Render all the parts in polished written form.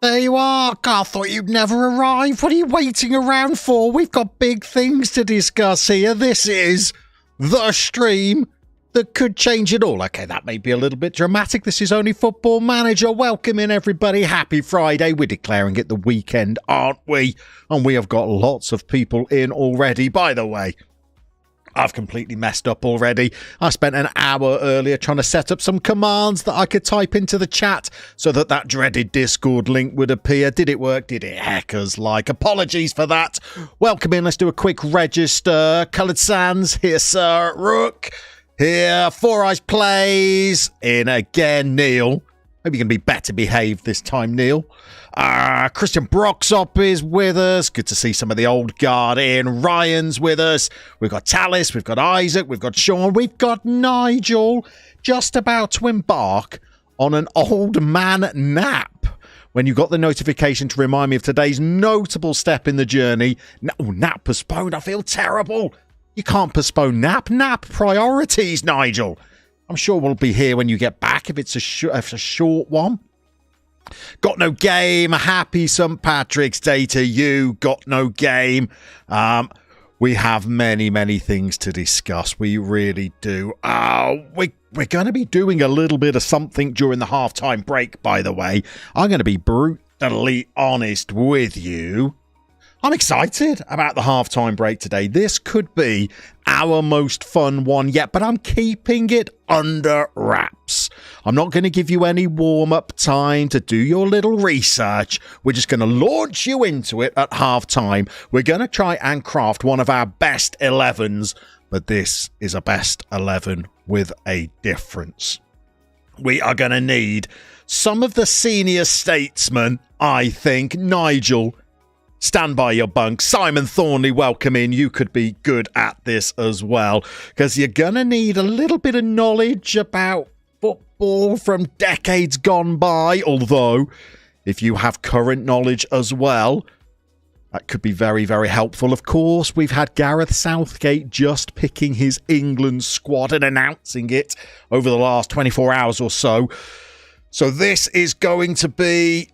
There you are. God, I thought you'd never arrive. What are you waiting around for? We've got big things to discuss here. This is the stream that could change it all. Okay, that may be a little bit dramatic. This is only Football Manager. Welcome in, everybody. Happy Friday. We're declaring it the weekend, aren't we? And we have got lots of people in already. By the way, I've completely messed up already. I spent an hour earlier trying to set up some commands that I could type into the chat so that that dreaded Discord link would appear. Did it work? Did it? Heckers like. Apologies for that. Welcome in. Let's do a quick register. Coloured Sands. Here, Sir Rook. Here. Four Eyes Plays. In again, Neil. Hope you can be better behaved this time, Neil. Christian Broxop is with us. Good to see some of the old guard in. Ryan's with us. We've got Talis. We've got Isaac. We've got Sean. We've got Nigel. Just about to embark on an old man nap. When you got the notification to remind me of today's notable step in the journey. Nap postponed. I feel terrible. You can't postpone nap. Nap priorities, Nigel. I'm sure we'll be here when you get back if it's a short one. Got no game. Happy St. Patrick's Day to you. Got no game. We have many things to discuss. We really do. We're going to be doing a little bit of something during the halftime break, by the way. I'm going to be brutally honest with you. I'm excited about the halftime break today. This could be our most fun one yet, but I'm keeping it under wraps. I'm not going to give you any warm-up time to do your little research. We're just going to launch you into it at halftime. We're going to try and craft one of our best 11s, but this is a best 11 with a difference. We are going to need some of the senior statesmen, I think. Nigel, stand by your bunk. Simon Thornley, welcome in. You could be good at this as well, because you're going to need a little bit of knowledge about football from decades gone by. Although, if you have current knowledge as well, that could be very helpful. Of course, we've had Gareth Southgate just picking his England squad and announcing it over the last 24 hours or so. So this is going to be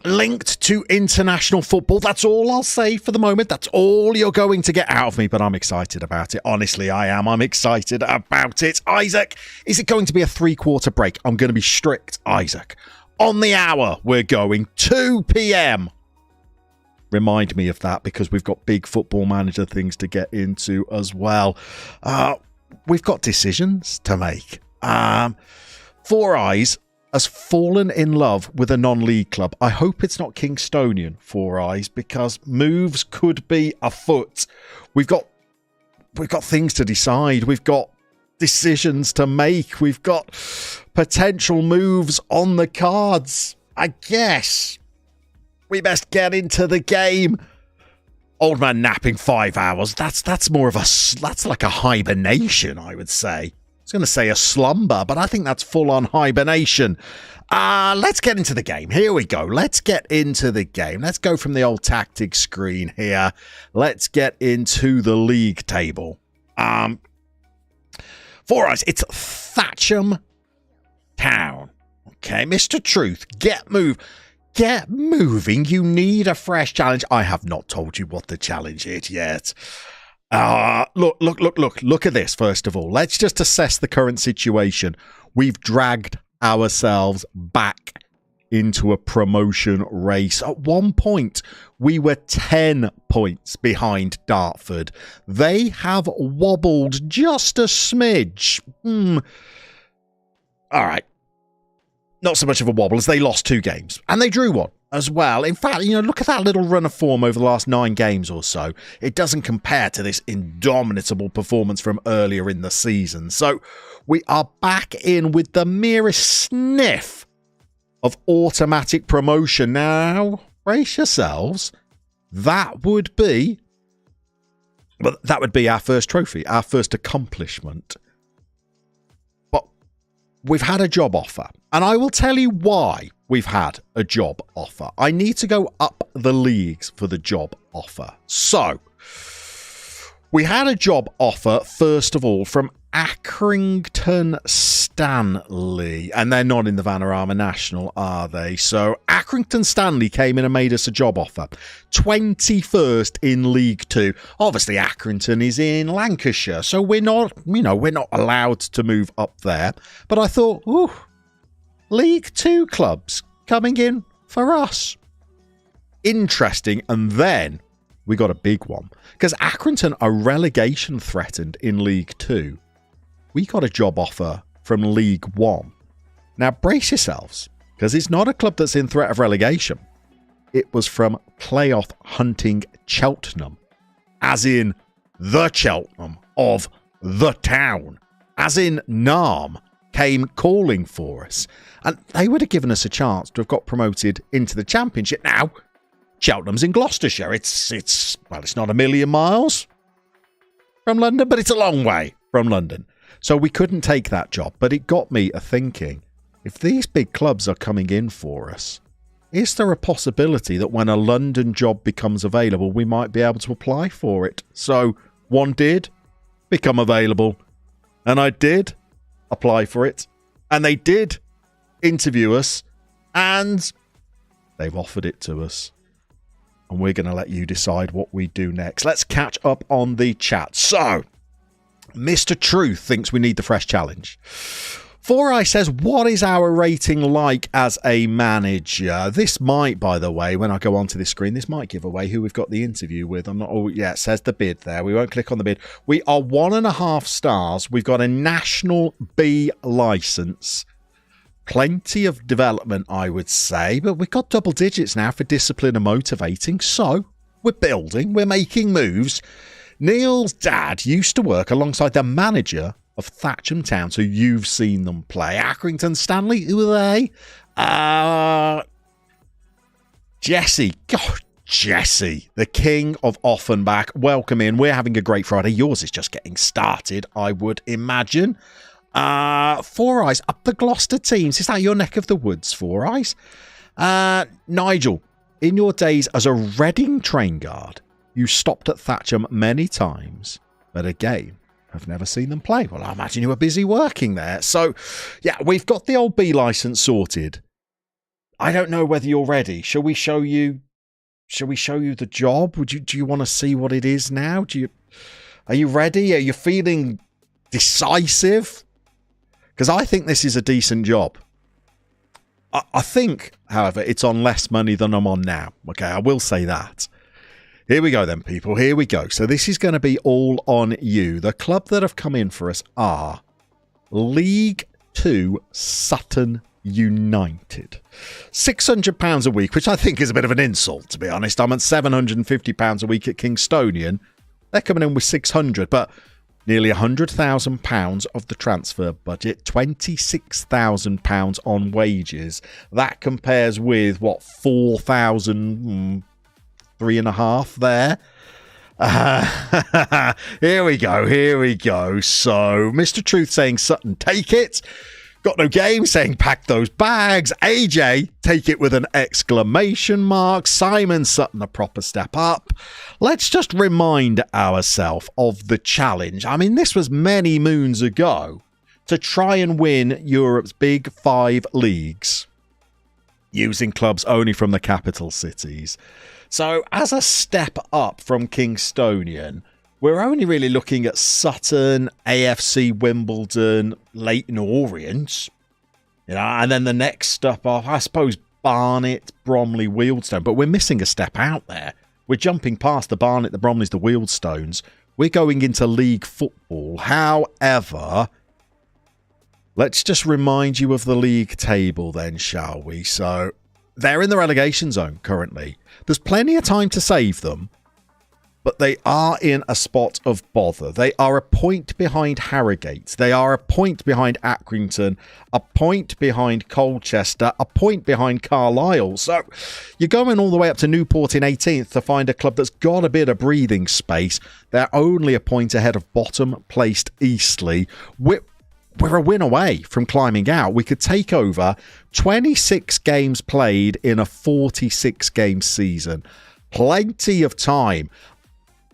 linked to international football. That's all I'll say for the moment. That's all you're going to get out of me, but I'm excited about it. Honestly, I am. I'm excited about it. Isaac, is it going to be a 3-quarter break? I'm going to be strict, Isaac. On the hour, we're going 2 p.m. Remind me of that, because we've got big Football Manager things to get into as well. We've got decisions to make. Four Eyes has fallen in love with a non-league club. I hope it's not Kingstonian, Four Eyes, because moves could be afoot. We've got things to decide. We've got decisions to make. We've got potential moves on the cards. I guess we best get into the game. Old man napping 5 hours. That's more of that's like a hibernation, I would say. I was going to say a slumber, but I think that's full-on hibernation. Let's get into the game. Here we go. Let's get into the game. Let's go from the old tactics screen here. Let's get into the league table. For us, it's Thatcham Town. Okay, Mr. Truth, get moving. You need a fresh challenge. I have not told you what the challenge is yet. Look at this, first of all. Let's just assess the current situation. We've dragged ourselves back into a promotion race. At one point, we were 10 points behind Dartford. They have wobbled just a smidge. All right. Not so much of a wobble as they lost 2 games. And they drew 1 as well. In fact, look at that little run of form over the last 9 games or so. It doesn't compare to this indomitable performance from earlier in the season. So we are back in with the merest sniff of automatic promotion. Now, brace yourselves. That would be our first trophy, our first accomplishment. But we've had a job offer. And I will tell you why we've had a job offer. I need to go up the leagues for the job offer. So, we had a job offer, first of all, from Accrington Stanley. And they're not in the Vanarama National, are they? So Accrington Stanley came in and made us a job offer. 21st in League Two. Obviously, Accrington is in Lancashire, so we're not allowed to move up there. But I thought, ooh, League Two clubs coming in for us. Interesting. And then we got a big one because Accrington are relegation threatened in League Two. We got a job offer from League One. Now brace yourselves, because it's not a club that's in threat of relegation. It was from playoff hunting Cheltenham, as in the Cheltenham of the town, as in Narm came calling for us, and they would have given us a chance to have got promoted into the Championship. Now, Cheltenham's in Gloucestershire. It's not a million miles from London, but it's a long way from London. So we couldn't take that job, but it got me a thinking, if these big clubs are coming in for us, is there a possibility that when a London job becomes available, we might be able to apply for it? So one did become available, and I did apply for it, and they did interview us, and they've offered it to us. And we're going to let you decide what we do next. Let's catch up on the chat. So, Mr. Truth thinks we need the fresh challenge. 4i says, what is our rating like as a manager? This might, by the way, when I go onto this screen, this might give away who we've got the interview with. I'm not. Oh, yeah, it says the bid there. We won't click on the bid. We are 1.5 stars. We've got a national B license. Plenty of development, I would say, but we've got double digits now for discipline and motivating. So we're building, we're making moves. Neil's dad used to work alongside the manager of Thatcham Town, so you've seen them play. Accrington Stanley, who are they? Jesse. God, Jesse, the king of Offenbach. Welcome in. We're having a great Friday. Yours is just getting started, I would imagine. 4Eyes up the Gloucester teams. Is that your neck of the woods, 4Eyes? Nigel, in your days as a Reading train guard, you stopped at Thatcham many times, but again, have never seen them play. Well, I imagine you were busy working there. So, yeah, we've got the old B license sorted. I don't know whether you're ready. Shall we show you the job? Do you want to see what it is now? Are you ready? Are you feeling decisive? Because I think this is a decent job. I think, however, it's on less money than I'm on now. Okay, I will say that. Here we go then, people. Here we go. So this is going to be all on you. The club that have come in for us are League 2 Sutton United. £600 a week, which I think is a bit of an insult, to be honest. I'm at £750 a week at Kingstonian. They're coming in with 600, but nearly £100,000 of the transfer budget, £26,000 on wages. That compares with, 4,000, 3.5 there. Here we go. So, Mr. Truth saying, Sutton, take it. Got no game saying, pack those bags. AJ, take it with an exclamation mark. Simon Sutton, a proper step up. Let's just remind ourselves of the challenge. I mean, this was many moons ago to try and win Europe's big 5 leagues using clubs only from the capital cities. So as a step up from Kingstonian, we're only really looking at Sutton, AFC Wimbledon, Leyton Orient, and then the next step off, I suppose, Barnet, Bromley, Wealdstone. But we're missing a step out there. We're jumping past the Barnet, the Bromleys, the Wealdstones. We're going into league football. However, let's just remind you of the league table then, shall we? So they're in the relegation zone currently. There's plenty of time to save them, but they are in a spot of bother. They are a point behind Harrogate. They are a point behind Accrington, a point behind Colchester, a point behind Carlisle. So you're going all the way up to Newport in 18th to find a club that's got a bit of breathing space. They're only a point ahead of bottom-placed Eastleigh. We're a win away from climbing out. We could take over 26 games played in a 46-game season. Plenty of time.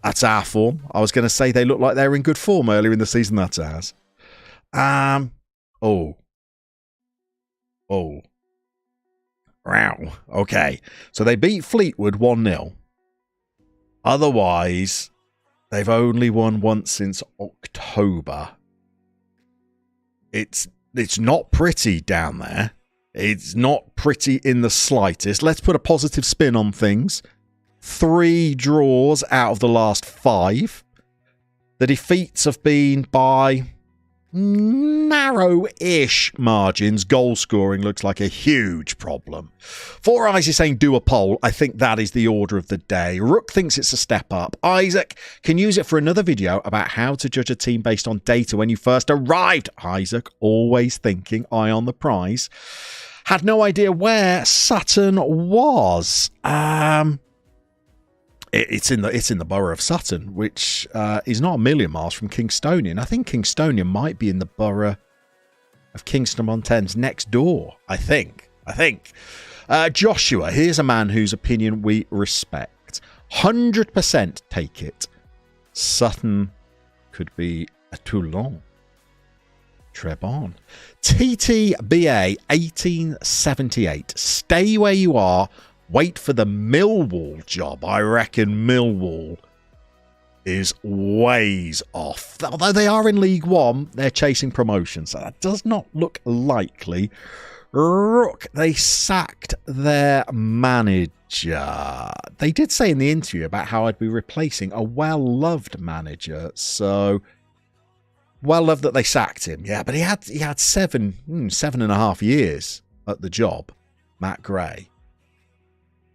That's our form. I was going to say they look like they're in good form earlier in the season. That's ours. Oh. Wow. Okay. So they beat Fleetwood 1-0. Otherwise, they've only won once since October. It's not pretty down there. It's not pretty in the slightest. Let's put a positive spin on things. 3 draws out of the last 5. The defeats have been by narrow-ish margins. Goal scoring looks like a huge problem. Four Eyes is saying do a poll. I think that is the order of the day. Rook thinks it's a step up. Isaac can use it for another video about how to judge a team based on data when you first arrived. Isaac, always thinking eye on the prize. Had no idea where Sutton was. It's in the borough of Sutton, which is not a million miles from Kingstonian. I think Kingstonian might be in the borough of Kingston-on-Thames next door. I think. Joshua, here's a man whose opinion we respect. 100% take it. Sutton could be a Toulon. Trebon. TTBA 1878. Stay where you are. Wait for the Millwall job. I reckon Millwall is ways off. Although they are in League One, they're chasing promotion, so that does not look likely. Rook, they sacked their manager. They did say in the interview about how I'd be replacing a well-loved manager, so well-loved that they sacked him. Yeah, but he had 7.5 years at the job, Matt Gray.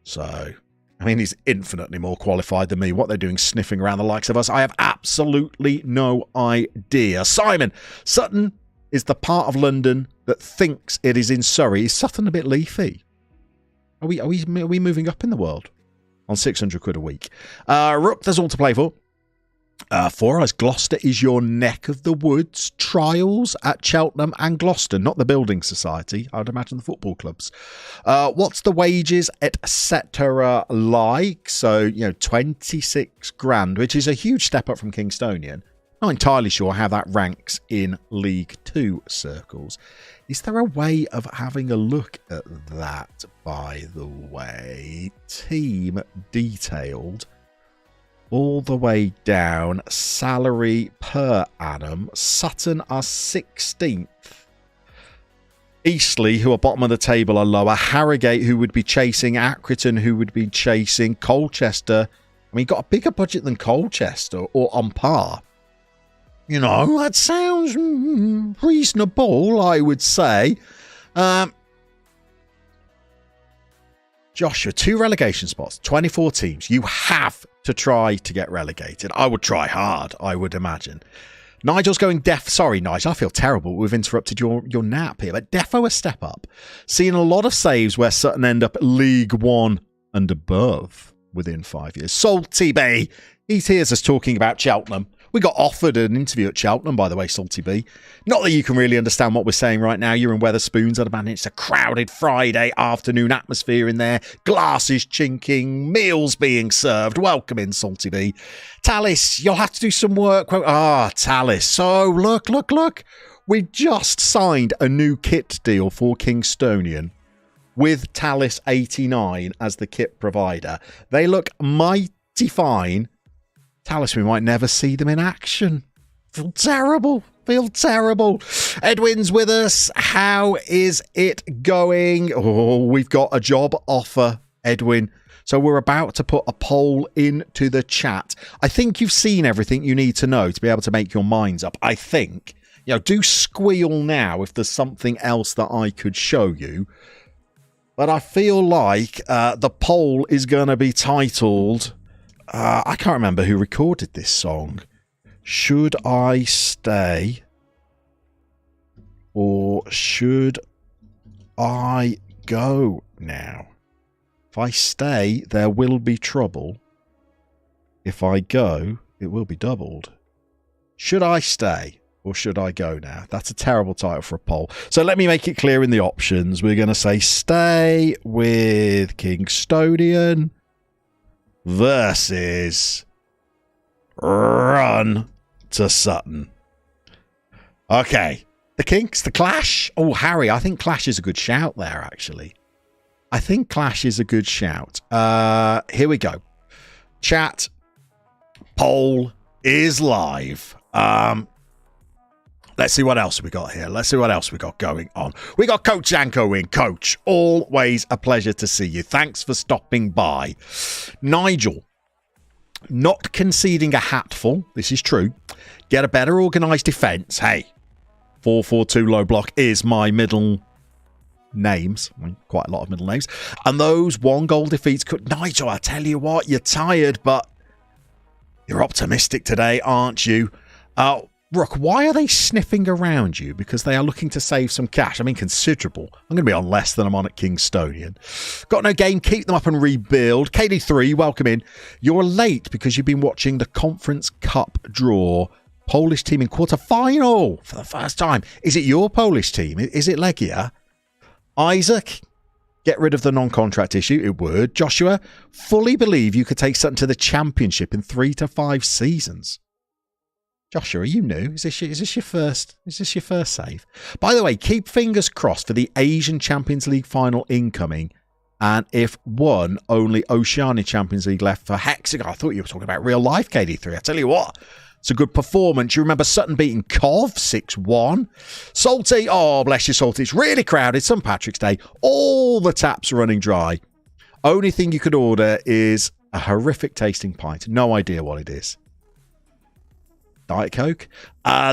So, I mean, he's infinitely more qualified than me. What they're doing sniffing around the likes of us, I have absolutely no idea. Simon, Sutton is the part of London that thinks it is in Surrey. Is Sutton a bit leafy? Are we moving up in the world on 600 quid a week? Rook, there's all to play for. Four Eyes, Gloucester is your neck of the woods. Trials at Cheltenham and Gloucester, not the building society. I would imagine the football clubs. What's the wages, etc. like? So, 26 grand, which is a huge step up from Kingstonian. Not entirely sure how that ranks in League 2 circles. Is there a way of having a look at that, by the way? Team detailed. All the way down, salary per annum. Sutton are 16th. Eastleigh, who are bottom of the table, are lower. Harrogate, who would be chasing. Accrington, who would be chasing. Colchester, I mean, got a bigger budget than Colchester, or on par. That sounds reasonable, I would say. Joshua, 2 relegation spots, 24 teams. You have to try to get relegated. I would try hard, I would imagine. Nigel's going deaf. Sorry, Nigel, I feel terrible. We've interrupted your nap here. But defo a step up. Seeing a lot of saves where Sutton end up League 1 and above within 5 years. Salty Bay, he hears us talking about Cheltenham. We got offered an interview at Cheltenham, by the way, Salty B. Not that you can really understand what we're saying right now. You're in Wetherspoons. I'd imagine it's a crowded Friday afternoon atmosphere in there. Glasses chinking, meals being served. Welcome in, Salty B. Talis, you'll have to do some work. Talis. So, look. We just signed a new kit deal for Kingstonian with Talis 89 as the kit provider. They look mighty fine. Talis, we might never see them in action. Feel terrible. Edwin's with us. How is it going? Oh, we've got a job offer, Edwin. So we're about to put a poll into the chat. I think you've seen everything you need to know to be able to make your minds up. I think. Do squeal now if there's something else that I could show you. But I feel like the poll is going to be titled... I can't remember who recorded this song. Should I stay or should I go now? If I stay, there will be trouble. If I go, it will be doubled. Should I stay or should I go now? That's a terrible title for a poll. So let me make it clear in the options. We're going to say stay with Kingstonian versus run to Sutton. Okay, The Kinks, the Clash. Oh, Harry, I think Clash is a good shout there, actually. I think Clash is a good shout. Here we go. Chat. Poll is live. Let's see what else we got here. Let's see what else we got going on. We got Coach Zanko in. Coach, always a pleasure to see you. Thanks for stopping by. Nigel, not conceding a hatful. This is true. Get a better organised defence. Hey, 4-4-2 low block is my middle names. I mean, quite a lot of middle names. And those 1-goal defeats could... Nigel, I tell you what, you're tired, but you're optimistic today, aren't you? Rook, why are they sniffing around you? Because they are looking to save some cash. I mean, considerable. I'm going to be on less than I'm on at Kingstonian. Got no game. Keep them up and rebuild. KD3, welcome in. You're late because you've been watching the Conference Cup draw. Polish team in quarter-final for the first time. Is it your Polish team? Is it Legia? Isaac, get rid of the non-contract issue. It would. Joshua, fully believe you could take Sutton to the championship in 3 to 5 seasons. Joshua, are you new? Is this your first save? By the way, keep fingers crossed for the Asian Champions League final incoming. And if won, only Oceania Champions League left for Hexagon. I thought you were talking about real life, KD3. I tell you what, it's a good performance. You remember Sutton beating Cov 6-1. Salty, oh bless you, Salty. It's really crowded. St. Patrick's Day. All the taps are running dry. Only thing you could order is a horrific tasting pint. No idea what it is. Diet Coke.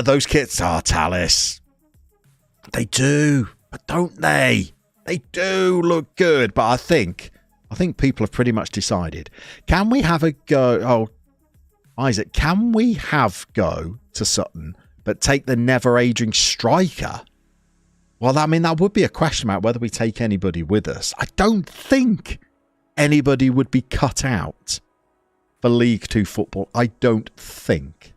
Those kits are Tallis. They do, but don't they? They do look good, but I think people have pretty much decided. Can we have a go? Oh, Isaac, can we have go to Sutton, but take the never-aging striker? Well, I mean, that would be a question about whether we take anybody with us. I don't think anybody would be cut out for League 2 football. I don't think.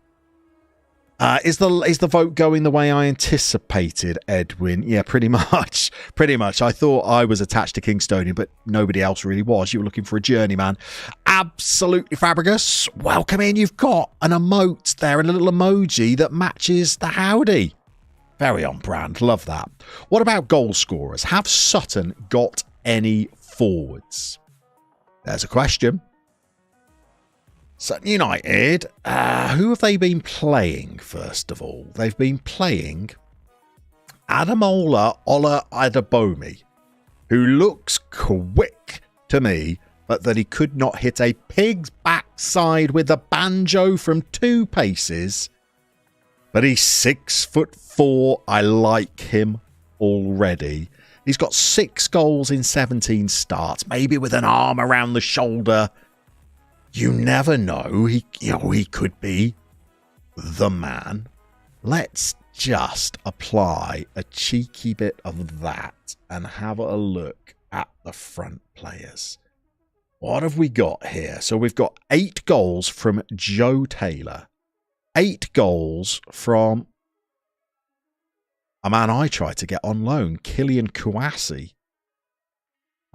Is the vote going the way I anticipated, Edwin? Yeah, pretty much. Pretty much. I thought I was attached to Kingstonian, but nobody else really was. You were looking for a journeyman. Absolutely fabulous. Welcome in. You've got an emote there and a little emoji that matches the howdy. Very on brand. Love that. What about goal scorers? Have Sutton got any forwards? There's a question. Sutton United, who have they been playing, first of all? They've been playing Adamola Ola Adabomi, who looks quick to me, but that he could not hit a pig's backside with a banjo from 2 paces. But he's 6'4". I like him already. He's got 6 goals in 17 starts, maybe with an arm around the shoulder. You never know. He could be the man. Let's just apply a cheeky bit of that and have a look at the front players. What have we got here? So we've got 8 goals from Joe Taylor. 8 goals from a man I tried to get on loan, Kylian Kouassi.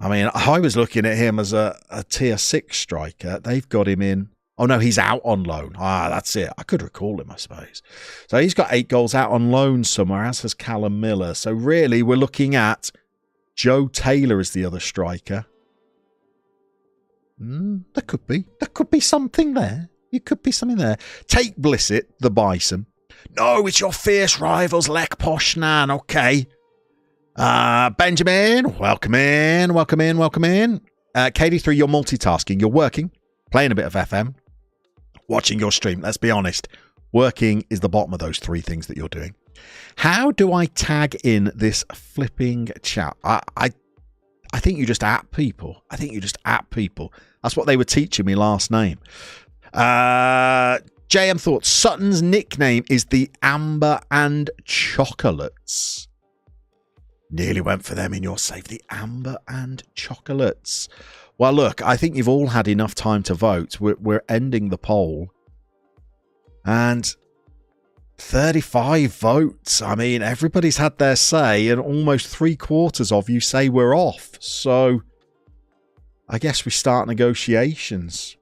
I mean, I was looking at him as a tier 6 striker. They've got him in. Oh, no, he's out on loan. That's it. I could recall him, I suppose. So he's got 8 goals out on loan somewhere, as has Callum Miller. So really, we're looking at Joe Taylor as the other striker. There could be something there. It could be something there. Take Blissett, the Bison. No, it's your fierce rivals, Lech Poznan. Okay. Benjamin, welcome in. KD3, you're multitasking. You're working, playing a bit of FM, watching your stream. Let's be honest. Working is the bottom of those 3 things that you're doing. How do I tag in this flipping chat? I think you just at people. That's what they were teaching me last name. JM thoughts. Sutton's nickname is the Amber and Chocolates. Nearly went for them in your save. The Amber and Chocolates. Well, look, I think you've all had enough time to vote. We're ending the poll. And 35 votes. I mean, everybody's had their say, and almost 3/4 of you say we're off. So I guess we start negotiations.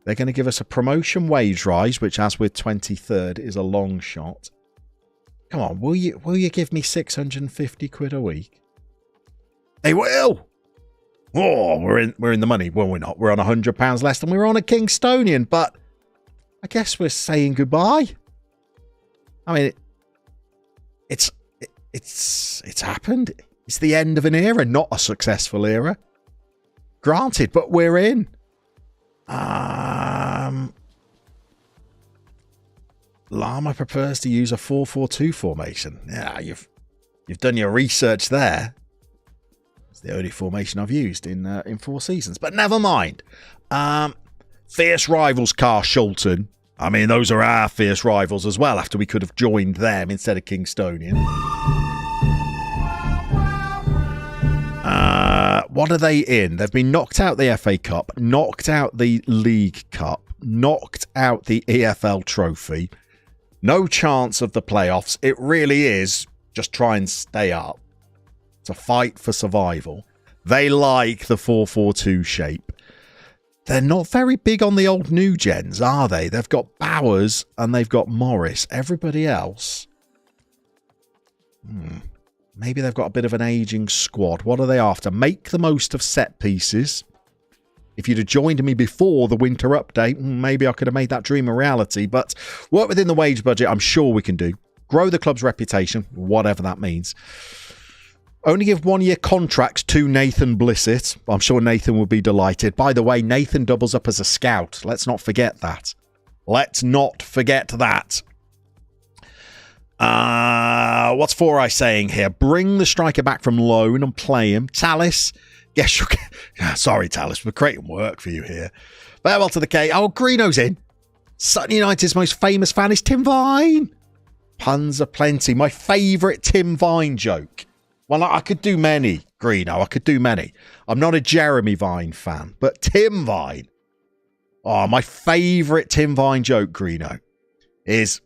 They're going to give us a promotion wage rise, which, as we're 23rd, is a long shot. Come on, will you give me 650 quid a week? They will. Oh, we're in the money. Well, we're not. We're on £100 less than we were on a Kingstonian, but I guess we're saying goodbye. I mean, it's happened. It's the end of an era, not a successful era. Granted, but we're in. Llama prefers to use a 4-4-2 formation. Yeah, you've done your research there. It's the only formation I've used in 4 seasons. But never mind. Fierce rivals, Sutton. I mean, those are our fierce rivals as well, after we could have joined them instead of Kingstonian. What are they in? They've been knocked out the FA Cup, knocked out the League Cup, knocked out the EFL Trophy. No chance of the playoffs. It really is just try and stay up. It's a fight for survival. They like the 4-4-2 shape. They're not very big on the old new gens, are they? They've got Bowers and they've got Morris. Everybody else... Maybe they've got a bit of an ageing squad. What are they after? Make the most of set pieces. If you'd have joined me before the winter update, maybe I could have made that dream a reality. But work within the wage budget, I'm sure we can do. Grow the club's reputation, whatever that means. Only give 1-year contracts to Nathan Blissett. I'm sure Nathan will be delighted. By the way, Nathan doubles up as a scout. Let's not forget that. Let's not forget that. What's For I saying here? Bring the striker back from loan and play him. Tallis, yes, sorry, Tallis, we're creating work for you here. Farewell to the K. Oh, Greeno's in. Sutton United's most famous fan is Tim Vine. Puns are plenty. My favourite Tim Vine joke. Well, I could do many, Greeno. I could do many. I'm not a Jeremy Vine fan, but Tim Vine. Oh, my favourite Tim Vine joke, Greeno, is...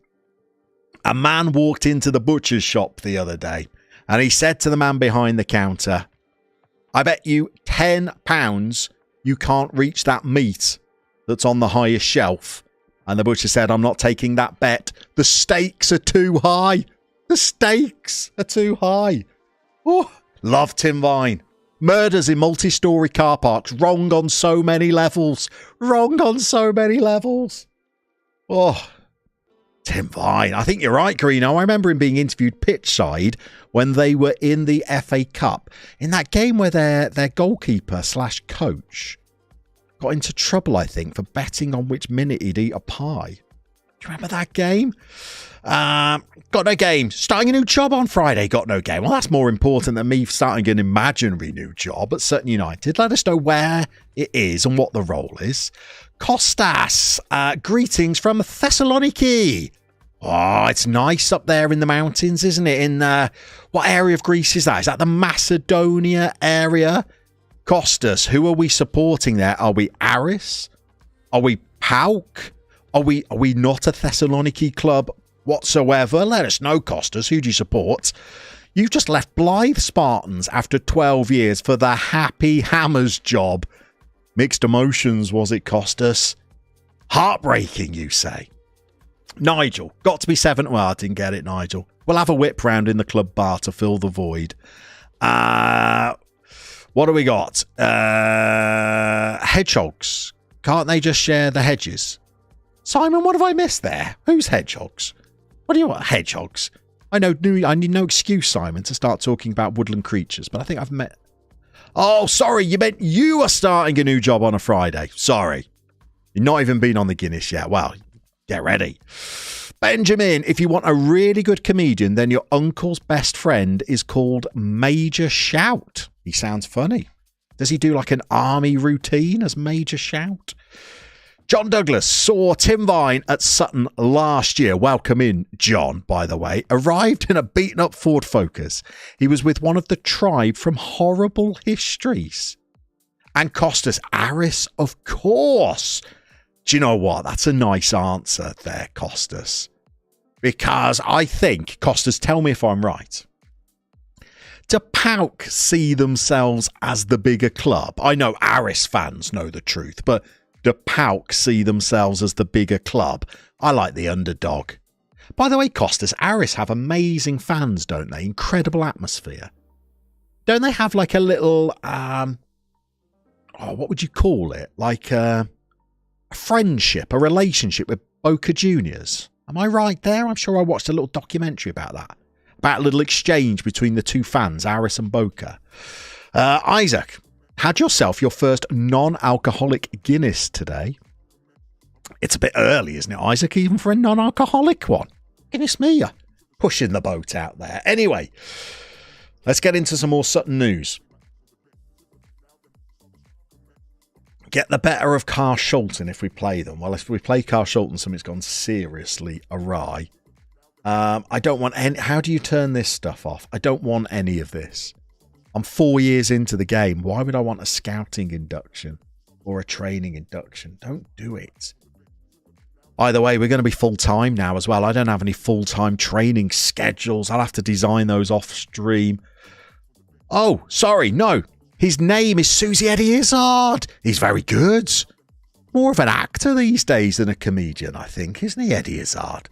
A man walked into the butcher's shop the other day and he said to the man behind the counter, I bet you £10 you can't reach that meat that's on the highest shelf. And the butcher said, I'm not taking that bet. The stakes are too high. The stakes are too high. Oh, love Tim Vine. Murders in multi-storey car parks. Wrong on so many levels. Wrong on so many levels. Oh, Tim Vine. I think you're right, Greeno. I remember him being interviewed pitch side when they were in the FA Cup. In that game where their goalkeeper / coach got into trouble, I think, for betting on which minute he'd eat a pie. Do you remember that game? Got no game. Starting a new job on Friday. Got no game. Well, that's more important than me starting an imaginary new job at Sutton United. Let us know where it is and what the role is. Kostas, greetings from Thessaloniki. Oh, it's nice up there in the mountains, isn't it? In what area of Greece is that? Is that the Macedonia area? Kostas, who are we supporting there? Are we Aris? Are we PAOK? Are we not a Thessaloniki club whatsoever? Let us know, Kostas. Who do you support? You've just left Blythe Spartans after 12 years for the Happy Hammers job. Mixed emotions, was it, Kostas? Heartbreaking, you say? Nigel, got to be 7. Well, I didn't get it, Nigel. We'll have a whip round in the club bar to fill the void. What do we got? Hedgehogs. Can't they just share the hedges? Simon, what have I missed there? Who's hedgehogs? What do you want? Hedgehogs. I need no excuse, Simon, to start talking about woodland creatures, but I think I've met... Oh, sorry, you meant you are starting a new job on a Friday. Sorry. You've not even been on the Guinness yet. Well, get ready. Benjamin, if you want a really good comedian, then your uncle's best friend is called Major Shout. He sounds funny. Does he do like an army routine as Major Shout? John Douglas saw Tim Vine at Sutton last year. Welcome in, John, by the way. Arrived in a beaten-up Ford Focus. He was with one of the tribe from Horrible Histories. And Costas Aris, of course. Do you know what? That's a nice answer there, Costas. Because I think, Costas, tell me if I'm right. Do PAOK see themselves as the bigger club? I know Aris fans know the truth, but do PAOK see themselves as the bigger club? I like the underdog. By the way, Costas, Aris have amazing fans, don't they? Incredible atmosphere. Don't they have like a little, what would you call it? Like a friendship, a relationship with Boca Juniors. Am I right there? I'm sure I watched a little documentary about that. About a little exchange between the two fans, Aris and Boca. Isaac, had yourself your first non-alcoholic Guinness today? It's a bit early, isn't it, Isaac, even for a non-alcoholic one? Goodness me, you're pushing the boat out there. Anyway, let's get into some more Sutton news. Get the better of Carshalton if we play them. Well, if we play Carshalton, something's gone seriously awry. I don't want any... How do you turn this stuff off? I don't want any of this. I'm 4 years into the game. Why would I want a scouting induction or a training induction? Don't do it. By the way, we're going to be full-time now as well. I don't have any full-time training schedules. I'll have to design those off-stream. Oh, sorry, no. His name is Susie Eddie Izzard. He's very good. More of an actor these days than a comedian, I think, isn't he, Eddie Izzard?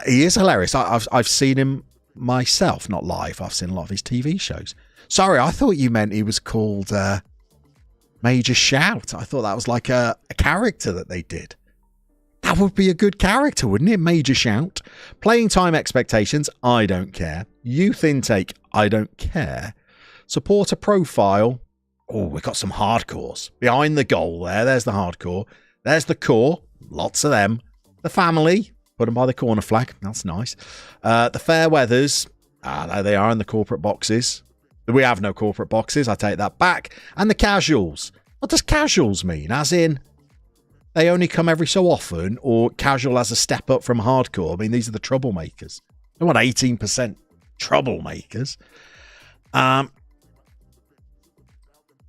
He is hilarious. I've seen him myself, not live. I've seen a lot of his TV shows. Sorry, I thought you meant he was called Major Shout. I thought that was like a character that they did. That would be a good character, wouldn't it? Major Shout. Playing time expectations, I don't care. Youth intake, I don't care. Supporter profile. Oh, we've got some hardcores. Behind the goal there. There's the hardcore. There's the core. Lots of them. The family. Put them by the corner flag. That's nice. The fair weathers. There they are in the corporate boxes. We have no corporate boxes. I take that back. And the casuals. What does casuals mean? As in, they only come every so often, or casual as a step up from hardcore? I mean, these are the troublemakers. They want 18% troublemakers.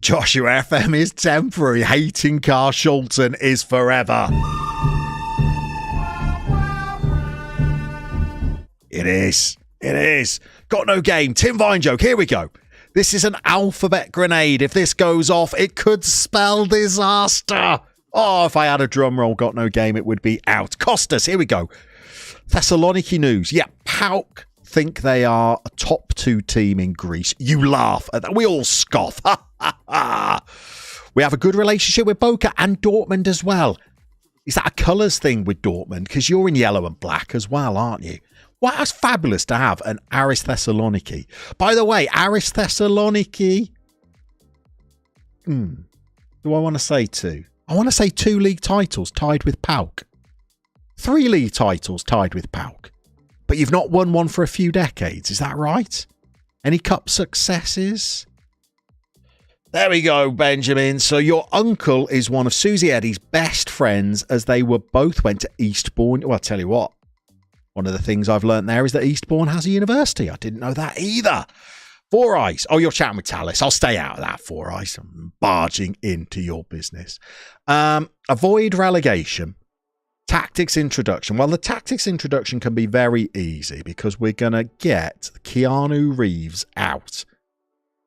Joshua FM is temporary. Hating Carshalton is forever. It is. It is. Got no game. Tim Vine joke. Here we go. This is an alphabet grenade. If this goes off, it could spell disaster. Oh, if I had a drum roll, got no game, it would be out. Costas, here we go. Thessaloniki news. Yeah, PAOK think they are a top 2 team in Greece. You laugh at that. We all scoff. We have a good relationship with Boca and Dortmund as well. Is that a colours thing with Dortmund? Because you're in yellow and black as well, aren't you? Well, that's fabulous to have an Aris Thessaloniki. By the way, Aris Thessaloniki. Do I want to say 2? I want to say 2 league titles tied with PAOK. 3 league titles tied with PAOK. But you've not won one for a few decades. Is that right? Any cup successes? There we go, Benjamin. So your uncle is one of Susie Eddie's best friends, as they both went to Eastbourne. Well, I'll tell you what. One of the things I've learnt there is that Eastbourne has a university. I didn't know that either. Four Eyes. Oh, you're chatting with Talis. I'll stay out of that, Four Eyes. I'm barging into your business. Avoid relegation. Tactics introduction. Well, the tactics introduction can be very easy because we're going to get Keanu Reeves out.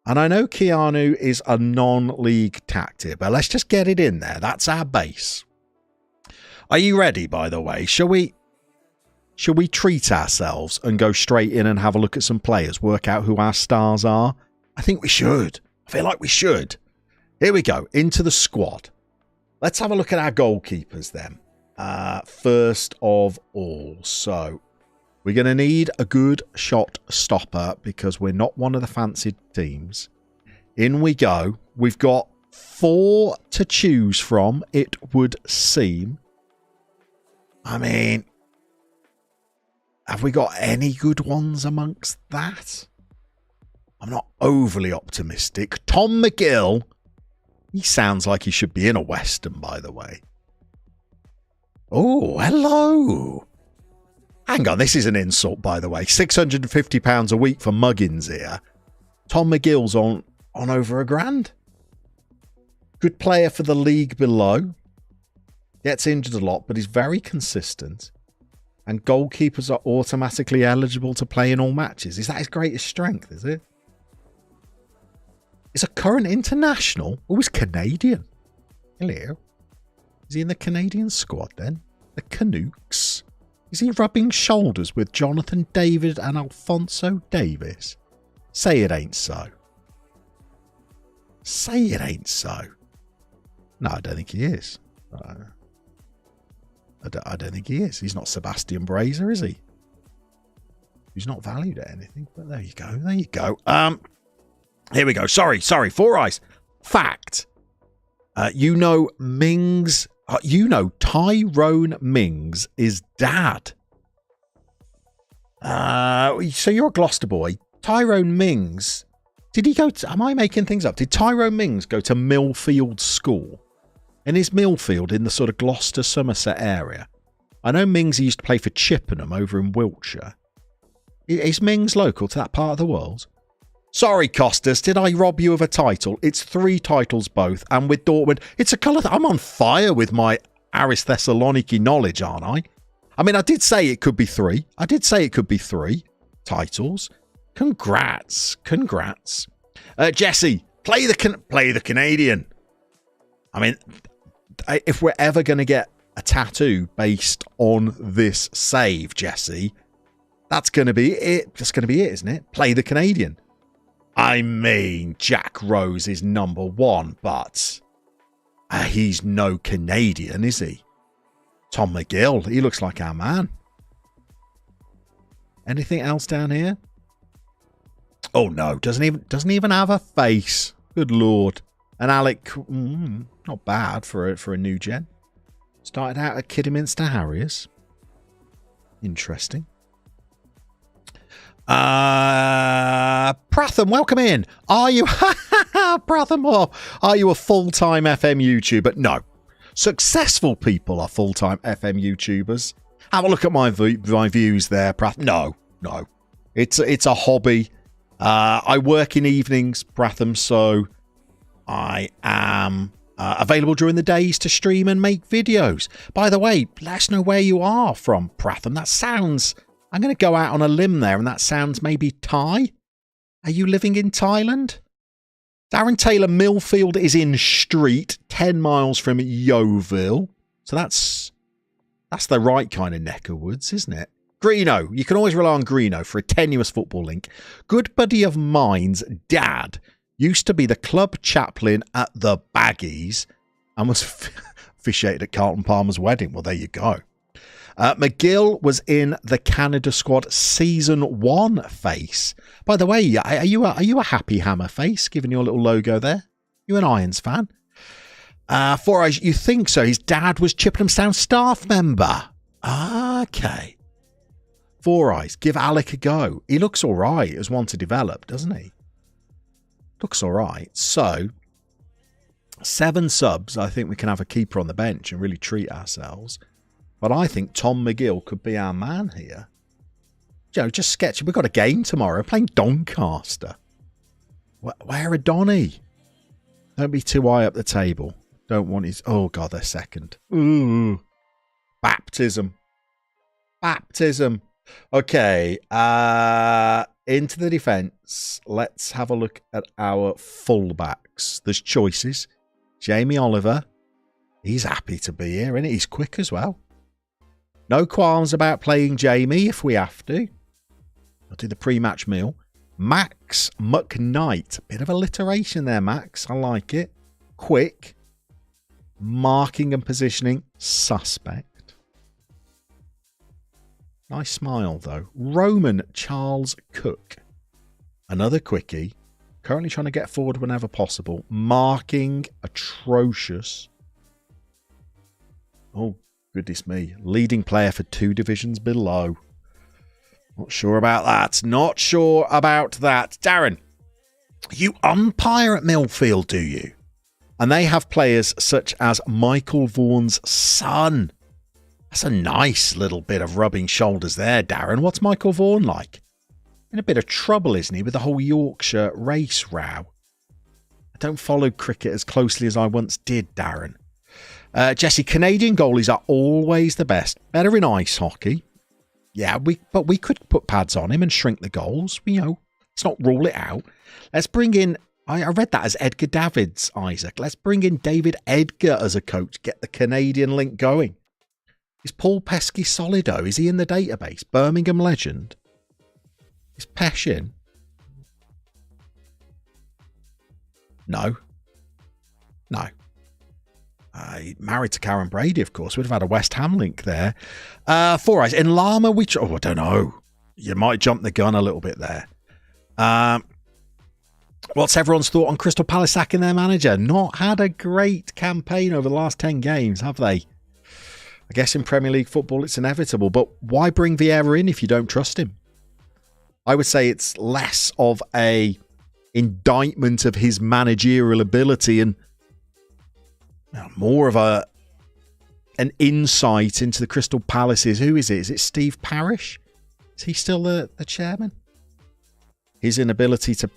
And I know Keanu is a non-league tactic, but let's just get it in there. That's our base. Are you ready, by the way? Shall we treat ourselves and go straight in and have a look at some players, work out who our stars are? I think we should. I feel like we should. Here we go. Into the squad. Let's have a look at our goalkeepers then. First of all. So we're going to need a good shot stopper because we're not one of the fancied teams. In we go. We've got 4 to choose from, it would seem. I mean, have we got any good ones amongst that? I'm not overly optimistic. Tom McGill. He sounds like he should be in a Western, by the way. Oh, hello. Hang on, this is an insult, by the way. £650 a week for Muggins here. Tom McGill's on over £1,000. Good player for the league below. Gets injured a lot, but he's very consistent. And goalkeepers are automatically eligible to play in all matches. Is that his greatest strength, is it? Is a current international? Oh, he's Canadian. Hello. Is he in the Canadian squad then? The Canucks. Is he rubbing shoulders with Jonathan David and Alphonso Davis? Say it ain't so. Say it ain't so. No, I don't think he is. I don't think he is. He's not Sebastian Brazer, is he? He's not valued at anything, but there you go. There you go. Here we go. Sorry. Four Eyes. Fact. You know Mings. Tyrone Mings is dad. So you're a Gloucester boy. Tyrone Mings. Did he go to... Am I making things up? Did Tyrone Mings go to Millfield School? And is Millfield in the sort of Gloucester, Somerset area? I know Mings used to play for Chippenham over in Wiltshire. Is Mings local to that part of the world? Sorry, Costas, did I rob you of a title? It's 3 titles both, and with Dortmund, it's a colour... I'm on fire with my Aris Thessaloniki knowledge, aren't I? I mean, I did say it could be 3. I did say it could be 3 titles. Congrats. Jesse, play the Canadian. I mean, if we're ever going to get a tattoo based on this save, Jesse, that's going to be it. That's going to be it, isn't it? Play the Canadian. I mean, Jack Rose is number 1, but he's no Canadian, is he? Tom McGill, he looks like our man. Anything else down here? Oh no, doesn't even have a face. Good lord. And Alec, not bad for a new gen. Started out at Kidderminster Harriers. Interesting. Pratham, welcome in. Are you Pratham? Are you a full-time FM YouTuber? No. Successful people are full-time FM YouTubers. Have a look at my views there, Pratham. No. It's a hobby. I work in evenings, Pratham, so I am available during the days to stream and make videos. By the way, let us know where you are from, Pratham. That sounds... I'm going to go out on a limb there, and that sounds maybe Thai. Are you living in Thailand? Darren Taylor Millfield is in Street, 10 miles from Yeovil. So that's the right kind of neck of woods, isn't it? Greeno. You can always rely on Greeno for a tenuous football link. Good buddy of mine's dad used to be the club chaplain at the Baggies and was officiated at Carlton Palmer's wedding. Well, there you go. McGill was in the Canada squad season 1 face. By the way, are you a Happy Hammer face, given your little logo there? You an Irons fan? Four Eyes, you think so? His dad was Chippenham Sound staff member. Okay. Four Eyes, give Alec a go. He looks all right as one to develop, doesn't he? Looks all right. So, 7 subs. I think we can have a keeper on the bench and really treat ourselves. But I think Tom McGill could be our man here. You know, just sketch. We've got a game tomorrow. Playing Doncaster. Where are Donny? Don't be too high up the table. Don't want his... Oh, God, they're second. Ooh. Baptism. Okay. Into the defence. Let's have a look at our fullbacks. There's choices. Jamie Oliver. He's happy to be here, isn't he? He's quick as well. No qualms about playing Jamie if we have to. I'll do the pre-match meal. Max McKnight. Bit of alliteration there, Max. I like it. Quick. Marking and positioning. Suspect. Nice smile, though. Roman Charles Cook. Another quickie. Currently trying to get forward whenever possible. Marking. Atrocious. Oh, goodness me. Leading player for 2 divisions below. Not sure about that. Darren, you umpire at Millfield, do you? And they have players such as Michael Vaughan's son. That's a nice little bit of rubbing shoulders there, Darren. What's Michael Vaughan like? In a bit of trouble, isn't he, with the whole Yorkshire race row? I don't follow cricket as closely as I once did, Darren. Jesse, Canadian goalies are always the best. Better in ice hockey. Yeah, but we could put pads on him and shrink the goals. You know, let's not rule it out. Let's bring in... I read that as Edgar Davids, Isaac. Let's bring in David Edgar as a coach. Get the Canadian link going. Is Paul Pesky Solido? Is he in the database? Birmingham legend. Is Pesh in? No. No. Married to Karen Brady, of course. We'd have had a West Ham link there. Four Eyes. In Llama, I don't know. You might jump the gun a little bit there. What's everyone's thought on Crystal Palace sacking their manager? Not had a great campaign over the last 10 games, have they? I guess in Premier League football it's inevitable, but why bring Vieira in if you don't trust him? I would say it's less of a indictment of his managerial ability and more of an insight into the Crystal Palace's. Who is it? Is it Steve Parish? Is he still the chairman? His inability to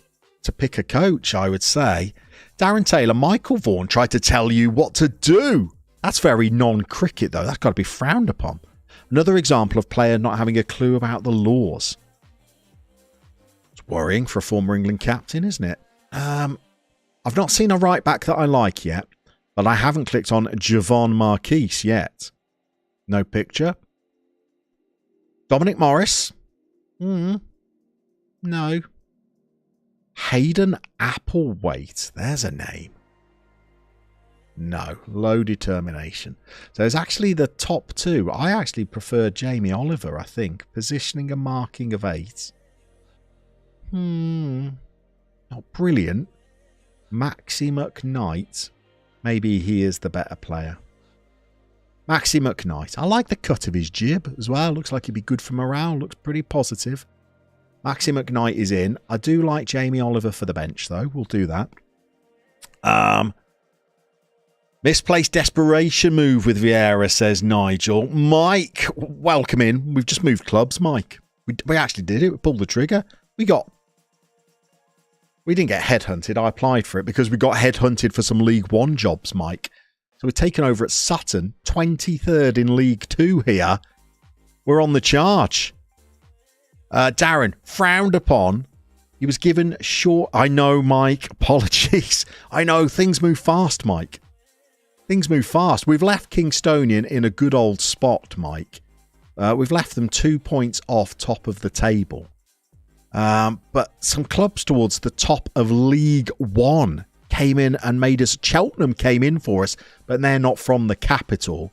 pick a coach, I would say. Darren Taylor, Michael Vaughan tried to tell you what to do. That's very non-cricket, though. That's got to be frowned upon. Another example of player not having a clue about the laws. It's worrying for a former England captain, isn't it? I've not seen a right back that I like yet, but I haven't clicked on Javon Marquise yet. No picture. Dominic Morris? No. Hayden Applewaite. There's a name. No. Low determination. So it's actually the top two. I actually prefer Jamie Oliver, I think. Positioning and marking of 8. Not brilliant. Maxi McKnight. Maybe he is the better player. Maxi McKnight. I like the cut of his jib as well. Looks like he'd be good for morale. Looks pretty positive. Maxi McKnight is in. I do like Jamie Oliver for the bench, though. We'll do that. Misplaced desperation move with Vieira, says Nigel. Mike, welcome in. We've just moved clubs, Mike. We actually did it. We pulled the trigger. We didn't get headhunted. I applied for it because we got headhunted for some League One jobs, Mike. So we're taken over at Sutton, 23rd in League Two here. We're on the charge. Darren, frowned upon. He was given short... I know, Mike. Apologies. I know. Things move fast, Mike. Things move fast. We've left Kingstonian in a good old spot, Mike. We've left them 2 points off top of the table. But some clubs towards the top of League One came in and made us... Cheltenham came in for us, but they're not from the capital.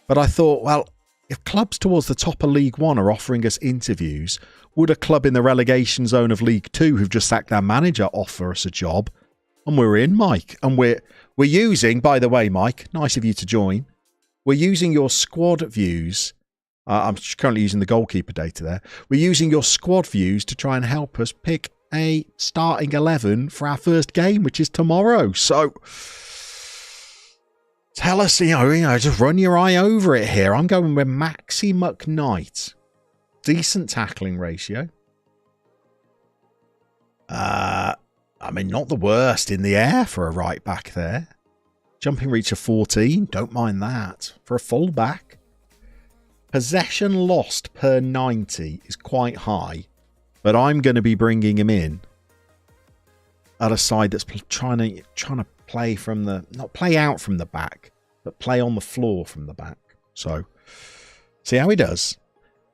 But I thought, well, if clubs towards the top of League One are offering us interviews, would a club in the relegation zone of League Two who've just sacked their manager offer us a job? And we're in, Mike. And we're using, by the way, Mike, nice of you to join. We're using your squad views. I'm currently using the goalkeeper data there. We're using your squad views to try and help us pick a starting 11 for our first game, which is tomorrow. So tell us, just run your eye over it here. I'm going with Maxi McKnight. Decent tackling ratio. Not the worst in the air for a right back there. Jumping reach of 14. Don't mind that. For a full back. Possession lost per 90 is quite high. But I'm going to be bringing him in at a side that's trying to play from the... Not play out from the back, but play on the floor from the back. So, see how he does.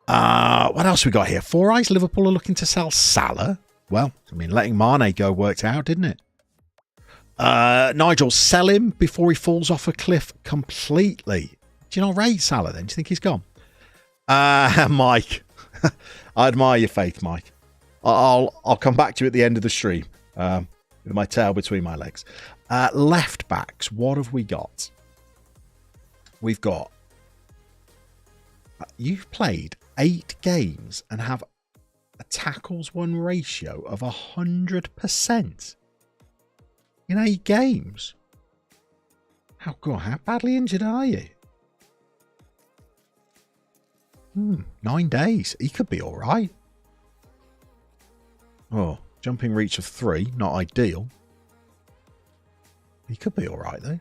What else we got here? Four Eyes, Liverpool are looking to sell Salah. Well, letting Mane go worked out, didn't it? Nigel, sell him before he falls off a cliff completely. Do you not rate Salah then? Do you think he's gone? Mike, I admire your faith, Mike. I'll come back to you at the end of the stream with my tail between my legs. Left backs, what have we got? We've got... You've played 8 games and have a tackles won ratio of 100% in 8 games. How badly injured are you? 9 days. He could be all right. Oh, jumping reach of 3, not ideal. He could be all right though.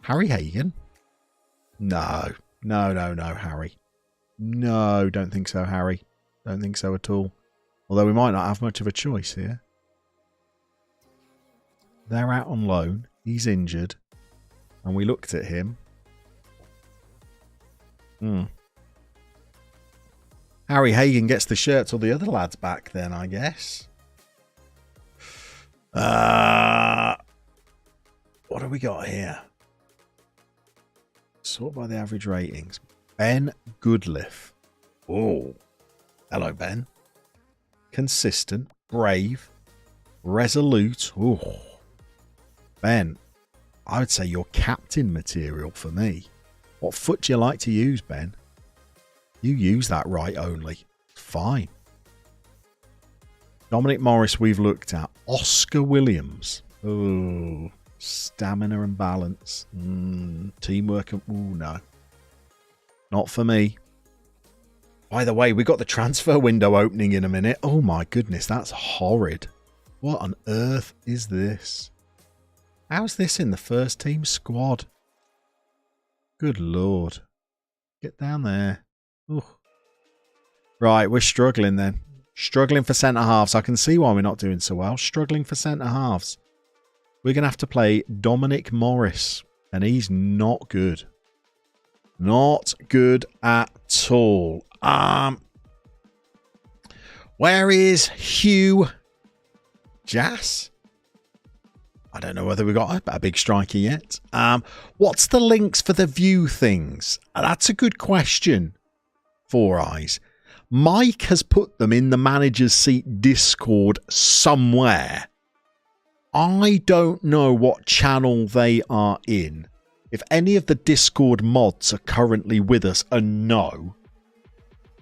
Harry Hagan? No, Harry. No, don't think so, Harry. Don't think so at all. Although we might not have much of a choice here. They're out on loan. He's injured. And we looked at him. Harry Hagan gets the shirts, all the other lads back then, I guess. What have we got here? Sort by the average ratings. Ben Goodliff. Oh. Hello, Ben. Consistent, brave, resolute. Oh. Ben, I would say you're captain material for me. What foot do you like to use, Ben? You use that right only. Fine. Dominic Morris we've looked at. Oscar Williams. Oh, stamina and balance. Teamwork. Oh, no. Not for me. By the way, we got the transfer window opening in a minute. Oh my goodness, that's horrid. What on earth is this? How's this in the first team squad? Good Lord. Get down there. Ooh. Right, we're struggling then. Struggling for centre-halves. I can see why we're not doing so well. Struggling for centre-halves. We're going to have to play Dominic Morris. And he's not good. Not good at all. Where is Hugh Jass? I don't know whether we got a big striker yet. What's the links for the view things? That's a good question. Four Eyes. Mike has put them in the Manager's Seat Discord somewhere. I don't know what channel they are in. If any of the Discord mods are currently with us and know,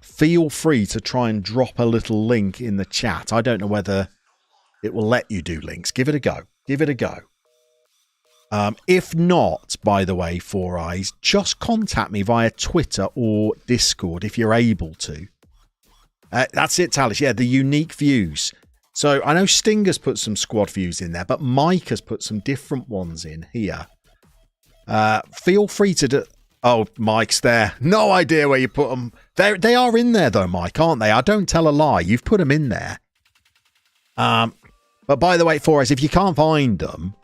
feel free to try and drop a little link in the chat. I don't know whether it will let you do links. Give it a go. Give it a go. If not, by the way, Four Eyes, just contact me via Twitter or Discord if you're able to. That's it, Talis. Yeah, the unique views. So I know Stinger's put some squad views in there, but Mike has put some different ones in here. Feel free to do... Oh, Mike's there. No idea where you put them. They are in there, though, Mike, aren't they? I don't tell a lie. You've put them in there. But by the way, Four Eyes, if you can't find them...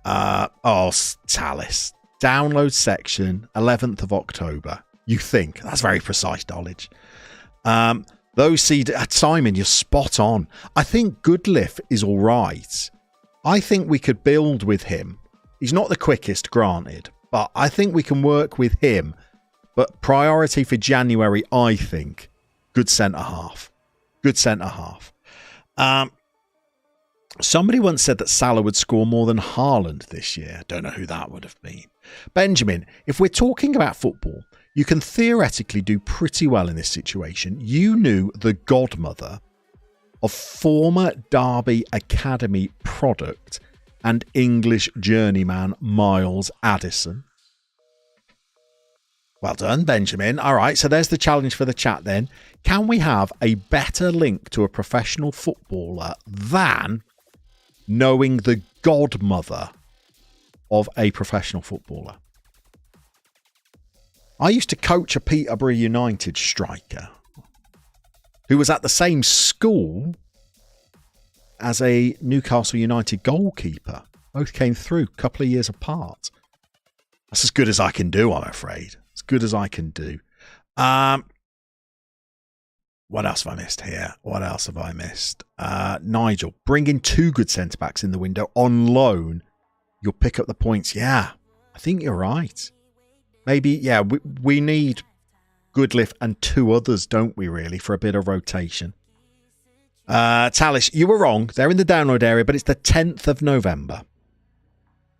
Talis. Download section, 11th of October. You think. That's very precise knowledge. Those Simon, you're spot on. I think Goodliff is all right. I think we could build with him. He's not the quickest, granted, but I think we can work with him. But priority for January, I think, good centre-half. Good centre-half. Somebody once said that Salah would score more than Haaland this year. Don't know who that would have been. Benjamin, if we're talking about football, you can theoretically do pretty well in this situation. You knew the godmother of former Derby Academy product and English journeyman Miles Addison. Well done, Benjamin. All right, so there's the challenge for the chat then. Can we have a better link to a professional footballer than knowing the godmother of a professional footballer? I used to coach a Peterborough United striker who was at the same school as a Newcastle United goalkeeper. Both came through a couple of years apart. That's as good as I can do, I'm afraid. As good as I can do. What else have I missed here? What else have I missed? Nigel, bring in two good centre-backs in the window on loan. You'll pick up the points. Yeah, I think you're right. Maybe, yeah, we need Goodliff and two others, don't we, really, for a bit of rotation. Talis, you were wrong. They're in the download area, but it's the 10th of November.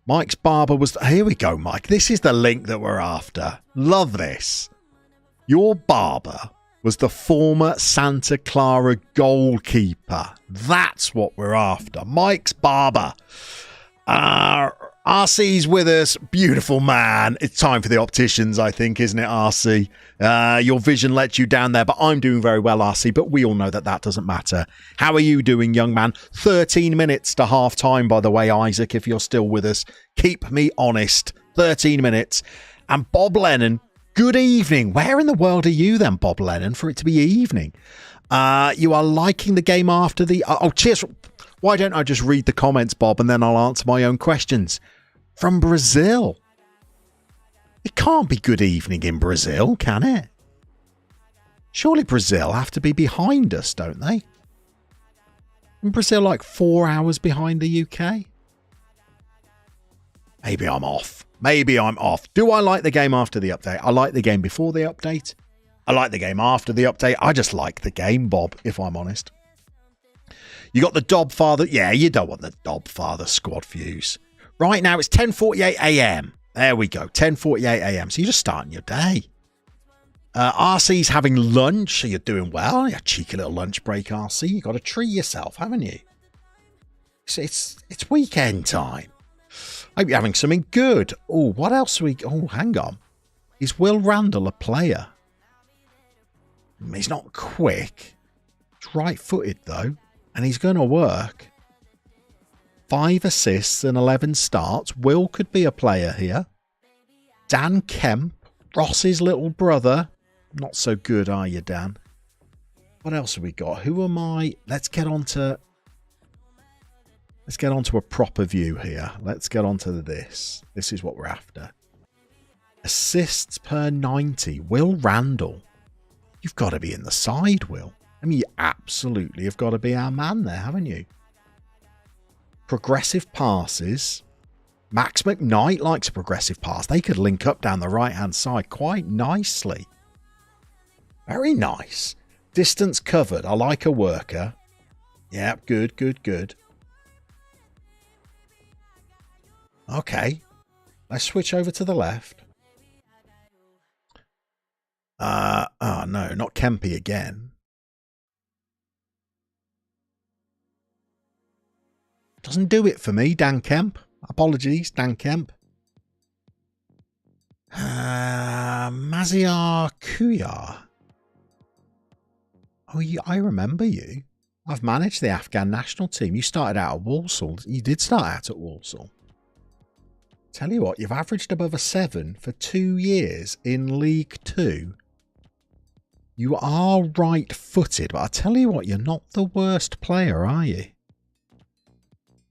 Mike's barber was... Here we go, Mike. This is the link that we're after. Love this. Your barber was the former Santa Clara goalkeeper. That's what we're after. Mike's barber. RC's with us. Beautiful man. It's time for the opticians, I think, isn't it, RC? Your vision lets you down there, but I'm doing very well, RC, but we all know that that doesn't matter. How are you doing, young man? 13 minutes to half time, by the way, Isaac, if you're still with us. Keep me honest. 13 minutes. And Bob Lennon, good evening. Where in the world are you then, Bob Lennon, for it to be evening? You are liking the game after the... Oh, cheers. Why don't I just read the comments, Bob, and then I'll answer my own questions. From Brazil. It can't be good evening in Brazil, can it? Surely Brazil have to be behind us, don't they? Isn't Brazil like 4 hours behind the UK? Maybe I'm off. Maybe I'm off. Do I like the game after the update? I like the game before the update. I like the game after the update. I just like the game, Bob, if I'm honest. You got the Dob Father. Yeah, you don't want the Dob Father squad views. Right now, it's 10:48 a.m. There we go, 10:48 a.m. So you're just starting your day. RC's having lunch, so you're doing well. Yeah, cheeky little lunch break, RC. You got to treat yourself, haven't you? It's weekend time. Hope you're having something good. Oh, what else are we... Oh, hang on. Is Will Randall a player? He's not quick. He's right-footed, though. And he's going to work. 5 assists and 11 starts. Will could be a player here. Dan Kemp, Ross's little brother. Not so good, are you, Dan? What else have we got? Who am I? Let's get on to a proper view here. Let's get on to this. This is what we're after. Assists per 90. Will Randall. You've got to be in the side, Will. I mean, you absolutely have got to be our man there, haven't you? Progressive passes. Max McKnight likes a progressive pass. They could link up down the right-hand side quite nicely. Very nice. Distance covered. I like a worker. Yep, good, good, good. Okay. Let's switch over to the left. Oh, no, not Kempy again. Doesn't do it for me, Dan Kemp. Apologies, Dan Kemp. Maziar Kuyar. Oh, I remember you. I've managed the Afghan national team. You started out at Walsall. You did start out at Walsall. Tell you what, you've averaged above a 7 for 2 years in League 2. You are right-footed, but I tell you what, you're not the worst player, are you?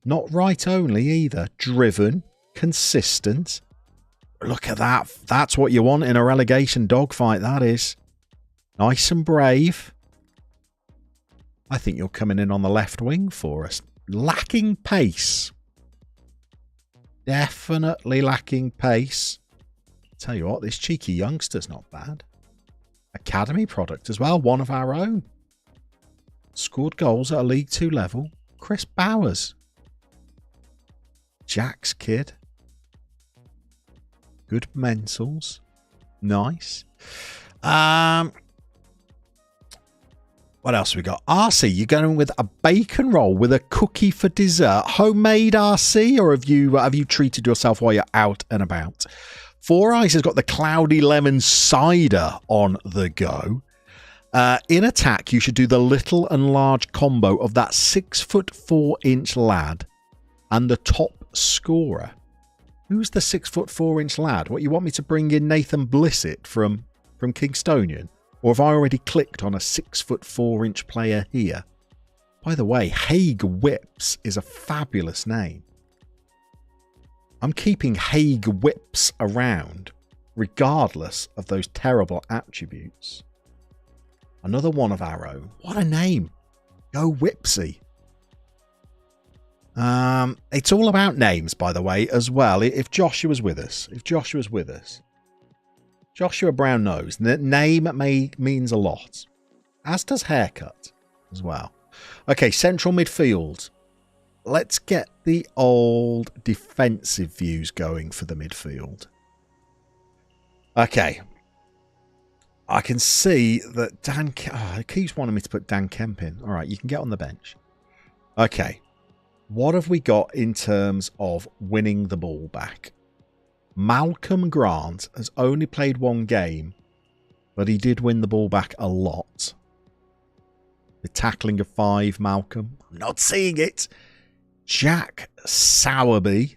Not right only either. Driven, consistent. Look at that. That's what you want in a relegation dogfight, that is. Nice and brave. I think you're coming in on the left wing for us. Lacking pace. Definitely lacking pace. Tell you what, this cheeky youngster's not bad. Academy product as well, one of our own. Scored goals at a League 2 level. Chris Bowers. Jack's kid. Good mentals. Nice. What else we got? RC, you're going with a bacon roll with a cookie for dessert. Homemade, RC, or have you treated yourself while you're out and about? Four Eyes has got the cloudy lemon cider on the go. In attack, you should do the little and large combo of that 6'4" lad and the top scorer. Who's the 6'4" lad? What, you want me to bring in Nathan Blissett from Kingstonian? Or have I already clicked on a 6'4" player here? By the way, Haig Whips is a fabulous name. I'm keeping Haig Whips around, regardless of those terrible attributes. Another one of our own. What a name. Go Whipsy. It's all about names, by the way, as well. If Joshua's with us. Joshua Brown knows that name means a lot. As does haircut as well. Okay, central midfield. Let's get the old defensive views going for the midfield. Okay. I can see that Dan... Oh, it keeps wanting me to put Dan Kemp in. All right, you can get on the bench. Okay. What have we got in terms of winning the ball back? Malcolm Grant has only played one game, but he did win the ball back a lot. The tackling of 5, Malcolm. I'm not seeing it. Jack Sowerby.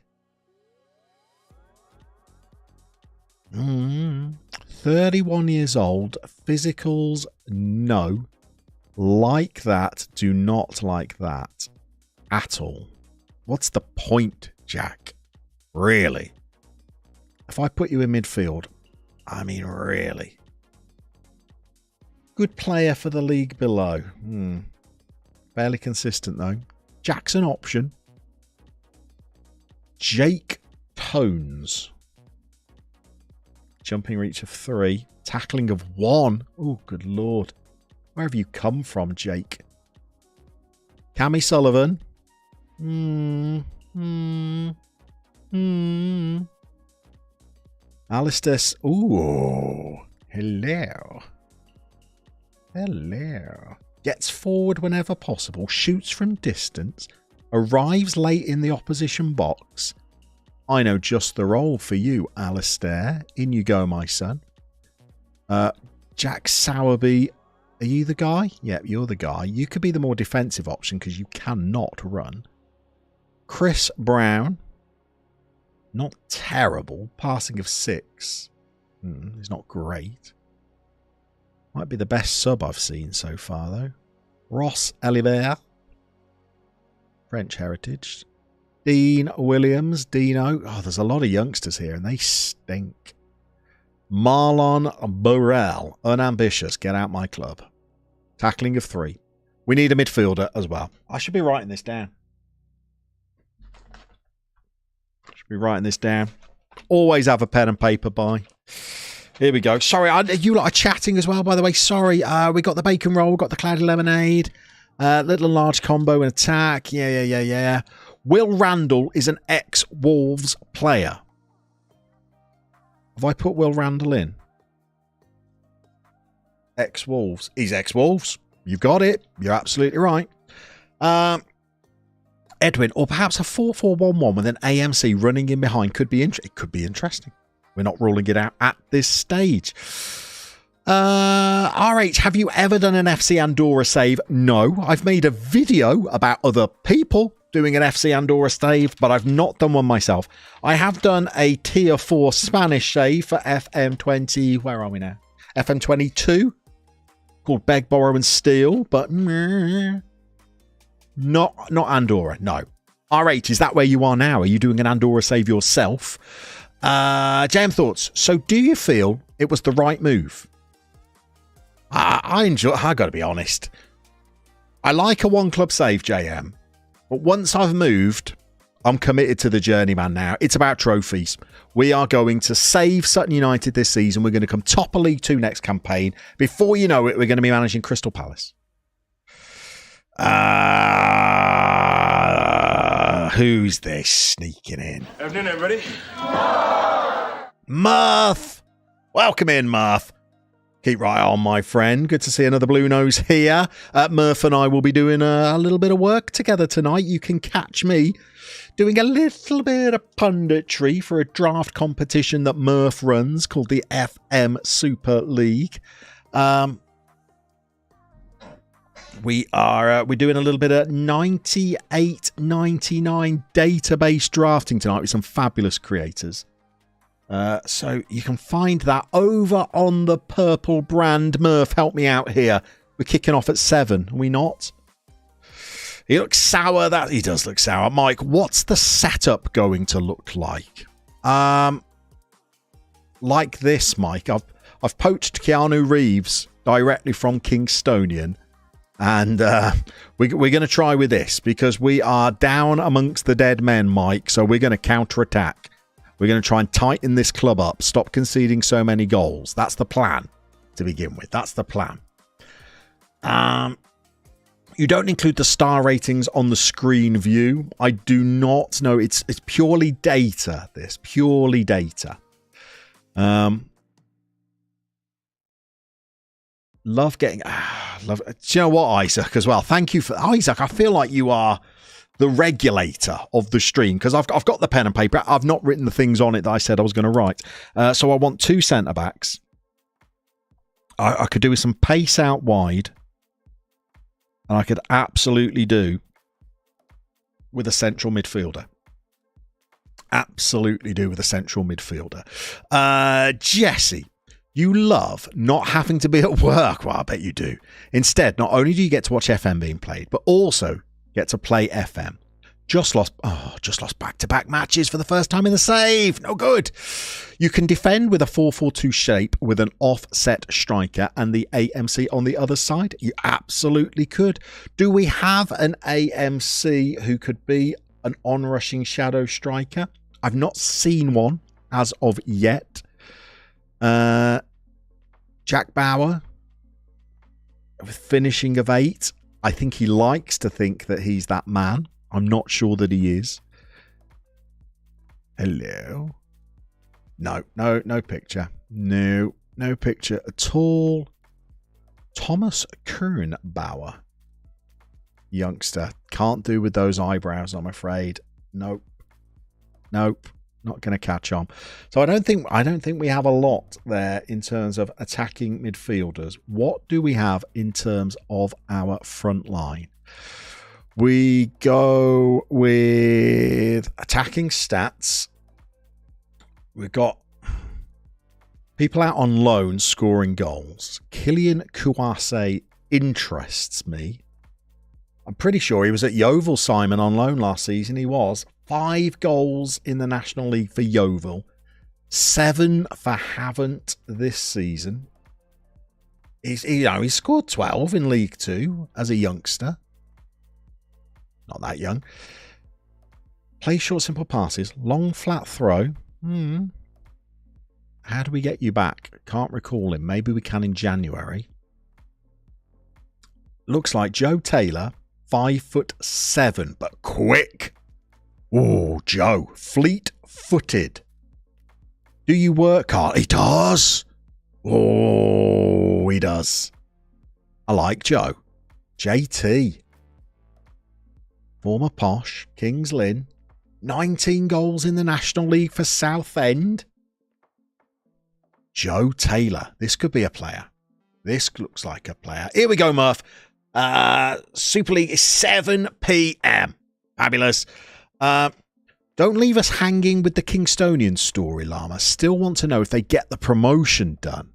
31 years old. Physicals, no. Like that, do not like that at all. What's the point, Jack? Really? if I put you in midfield, I mean, really? Good player for the league below. Fairly consistent, though. Jackson option. Jake Tones. Jumping reach of 3. Tackling of 1. Oh, good lord. Where have you come from, Jake? Cammy Sullivan. Alistair. Ooh. Hello. Hello. Gets forward whenever possible. Shoots from distance. Arrives late in the opposition box. I know just the role for you, Alistair. In you go, my son. Jack Sowerby. Are you the guy? Yep, you're the guy. You could be the more defensive option because you cannot run. Chris Brown. Not terrible. Passing of 6. He's not great. Might be the best sub I've seen so far, though. Ross Elibert. French heritage. Dean Williams. Dino. Oh, there's a lot of youngsters here, and they stink. Marlon Burrell. Unambitious. Get out my club. Tackling of 3. We need a midfielder as well. I should be writing this down. Always have a pen and paper by. Here we go. Sorry, you lot are chatting as well, by the way. Sorry. We got the bacon roll. We got the cloudy lemonade. Little and large combo and attack. Yeah. Will Randall is an ex-Wolves player. Have I put Will Randall in? Ex-Wolves. He's ex-Wolves. You've got it. You're absolutely right. Edwin, or perhaps a 4-4-1-1 with an AMC running in behind could be it could be interesting. We're not ruling it out at this stage. RH, have you ever done an FC Andorra save? No. I've made a video about other people doing an FC Andorra save, but I've not done one myself. I have done a tier 4 Spanish save for FM20. Where are we now? FM22 called Beg, Borrow and Steal, but not Andorra. No. R8, is that where you are now? Are you doing an Andorra save yourself? JM thoughts. So do you feel it was the right move? I got to be honest. I like a one club save, JM. But once I've moved, I'm committed to the journeyman now. It's about trophies. We are going to save Sutton United this season. We're going to come top of League 2 next campaign. Before you know it, we're going to be managing Crystal Palace. Who's this sneaking in? Afternoon, everybody. Murph! Welcome in, Murph. Keep right on, my friend. Good to see another Blue Nose here. Murph and I will be doing a little bit of work together tonight. You can catch me doing a little bit of punditry for a draft competition that Murph runs called the FM Super League. We're doing a little bit of 98.99 database drafting tonight with some fabulous creators. So you can find that over on the purple brand. Murph, help me out here. We're kicking off at 7, are we not? He looks sour. He does look sour. Mike, what's the setup going to look like? Like this, Mike. I've poached Keanu Reeves directly from Kingstonian. And we're going to try with this because we are down amongst the dead men, Mike. So we're going to counterattack. We're going to try and tighten this club up. Stop conceding so many goals. That's the plan to begin with. That's the plan. You don't include the star ratings on the screen view. I do not know. It's purely data. This purely data. Love getting. Love. Do you know what, Isaac? As well. Thank you for Isaac. I feel like you are the regulator of the stream because I've got the pen and paper. I've not written the things on it that I said I was going to write. So I want 2 centre backs. I could do with some pace out wide, and I could absolutely do with a central midfielder. Absolutely do with a central midfielder. Jesse, you love not having to be at work. Well, I bet you do. Instead, not only do you get to watch FM being played, but also get to play FM. Just lost back-to-back matches for the first time in the save. No good. You can defend with a 4-4-2 shape with an offset striker and the AMC on the other side. You absolutely could. Do we have an AMC who could be an on-rushing shadow striker? I've not seen one as of yet. Jack Bauer with finishing of 8. I think he likes to think that he's that man. I'm not sure that he is. Hello. No picture. No picture at all. Thomas Kernbauer. Youngster. Can't do with those eyebrows, I'm afraid. Nope. Not going to catch on. So I don't think we have a lot there in terms of attacking midfielders. What do we have in terms of our front line? We go with attacking stats. We've got people out on loan scoring goals. Kylian Kouasse interests me. I'm pretty sure he was at Yeovil, Simon, on loan last season. He was. 5 goals in the National League for Yeovil. 7 for Havant this season. He scored 12 in League 2 as a youngster. Not that young. Play short, simple passes. Long, flat throw. How do we get you back? Can't recall him. Maybe we can in January. Looks like Joe Taylor, 5'7", but quick. Oh, Joe, fleet-footed. Do you work hard? He does. Oh, he does. I like Joe. JT. Former Posh, Kings Lynn. 19 goals in the National League for Southend. Joe Taylor. This could be a player. This looks like a player. Here we go, Murph. Super League is 7 p.m. Fabulous. Don't leave us hanging with the Kingstonian story, Llama. Still want to know if they get the promotion done.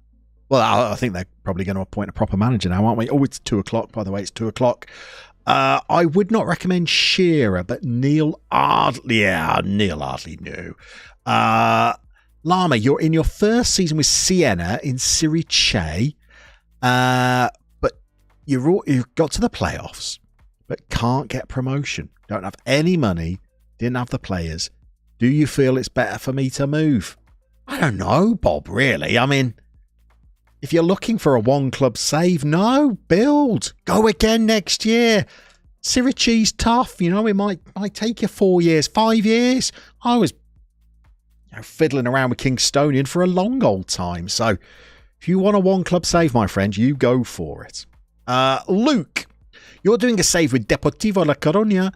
Well, I think they're probably going to appoint a proper manager now, aren't we? Oh, it's 2 o'clock, by the way. It's 2 o'clock. I would not recommend Shearer, but Neil Ardley. Yeah, Neil Ardley, no. Llama, you're in your first season with Siena in Serie C, but you've got to the playoffs, but can't get promotion. Don't have any money, didn't have the players. Do you feel it's better for me to move? I don't know, Bob, really. I mean, if you're looking for a one-club save, no, build. Go again next year. Serie C's tough. You know, it might take you 4 years, 5 years. I was fiddling around with Kingstonian for a long old time. So if you want a one-club save, my friend, you go for it. Luke, you're doing a save with Deportivo La Coruña,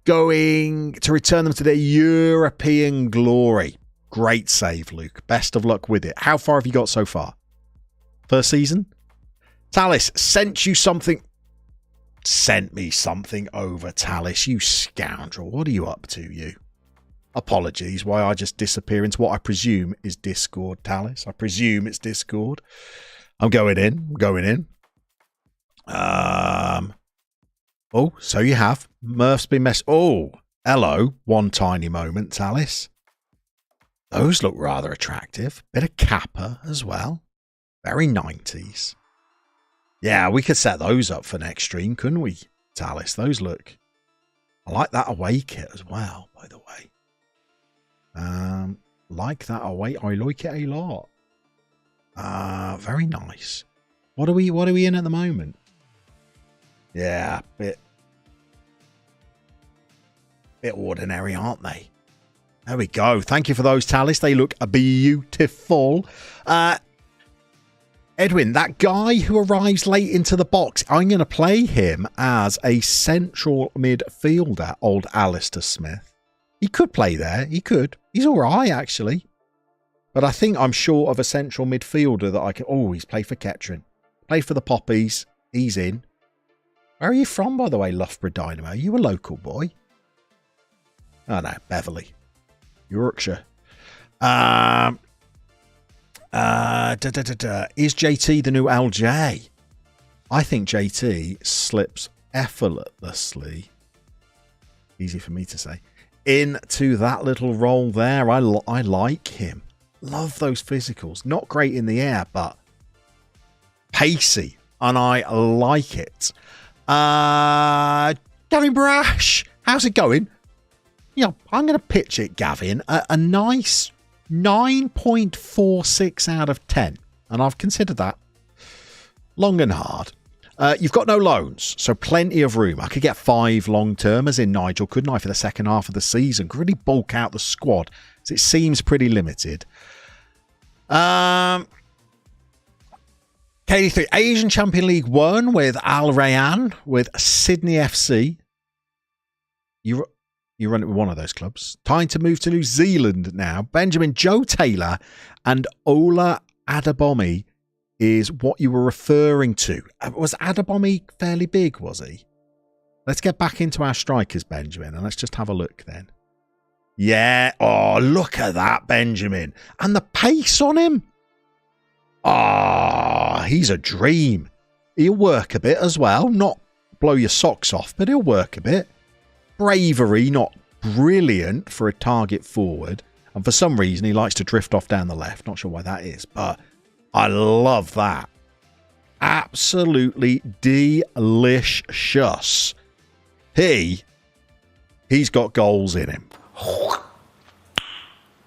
going to return them to their European glory. Great save, Luke. Best of luck with it. How far have you got so far? First season? Talis, sent me something over, Talis, you scoundrel. What are you up to, you? Apologies, why I just disappear into what I presume is Discord, Talis. I presume it's Discord. I'm going in. Oh, so you have. Murph's been Oh, hello. One tiny moment, Talis. Those look rather attractive. Bit of Kappa as well. Very 90s. Yeah, we could set those up for next stream, couldn't we, Talis? Those look... I like that away kit as well, by the way. Like that away. I like it a lot. Very nice. What are we in at the moment? Yeah, bit ordinary, aren't they? There we go. Thank you for those, Talis. They look beautiful. Edwin, that guy who arrives late into the box, I'm going to play him as a central midfielder, old Alistair Smith. He could play there. He could. He's all right, actually. But I think I'm short of a central midfielder that I can... Oh, he's played for Kettering. Played for the Poppies. He's in. Where are you from, by the way, Loughborough Dynamo? Are you a local boy? Oh, no. Beverley. Yorkshire. Is JT the new LJ? I think JT slips effortlessly Easy for me to say. Into that little role there. I like him. Love those physicals. Not great in the air, but pacey. And I like it. Gavin Brash, how's it going? Yeah, I'm going to pitch it, Gavin. A nice 9.46 out of 10. And I've considered that long and hard. You've got no loans, so plenty of room. I could get 5 long-termers in Nigel, couldn't I, for the second half of the season? Could really bulk out the squad, as it seems pretty limited. KD3, Asian Champion League 1 with Al Rayyan, with Sydney FC. You run it with one of those clubs. Time to move to New Zealand now. Benjamin, Joe Taylor and Ola Adebomi is what you were referring to. Was Adebomi fairly big, was he? Let's get back into our strikers, Benjamin, and let's just have a look then. Yeah. Oh, look at that, Benjamin. And the pace on him. Ah, he's a dream. He'll work a bit as well. Not blow your socks off, but he'll work a bit. Bravery, not brilliant for a target forward. And for some reason, he likes to drift off down the left. Not sure why that is, but I love that. Absolutely delicious. He's got goals in him.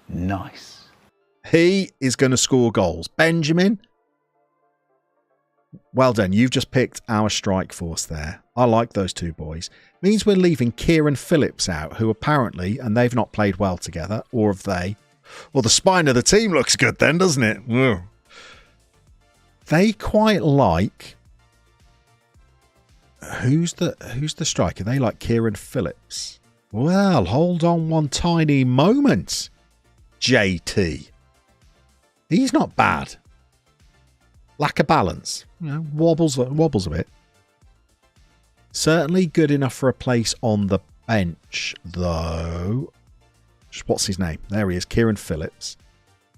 Nice. He is going to score goals. Benjamin, well done. You've just picked our strike force there. I like those two boys. Means we're leaving Kieran Phillips out, who apparently, and they've not played well together, or have they? Well, the spine of the team looks good then, doesn't it? Ugh. They quite like... Who's the striker? They like Kieran Phillips. Well, hold on one tiny moment, JT. He's not bad. Lack of balance. You know, wobbles a bit. Certainly good enough for a place on the bench, though. What's his name? There he is, Kieran Phillips.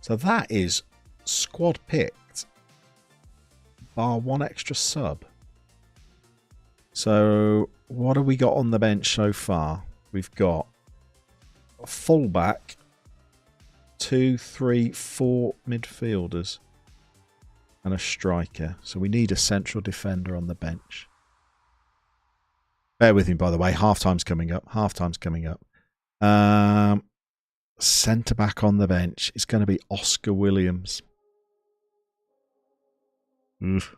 So that is squad picked, bar one extra sub. So what have we got on the bench so far? We've got a fullback, 2, 3, 4 midfielders, and a striker. So we need a central defender on the bench. Bear with me, by the way. Half-time's coming up. Centre-back on the bench is going to be Oscar Williams. Oof.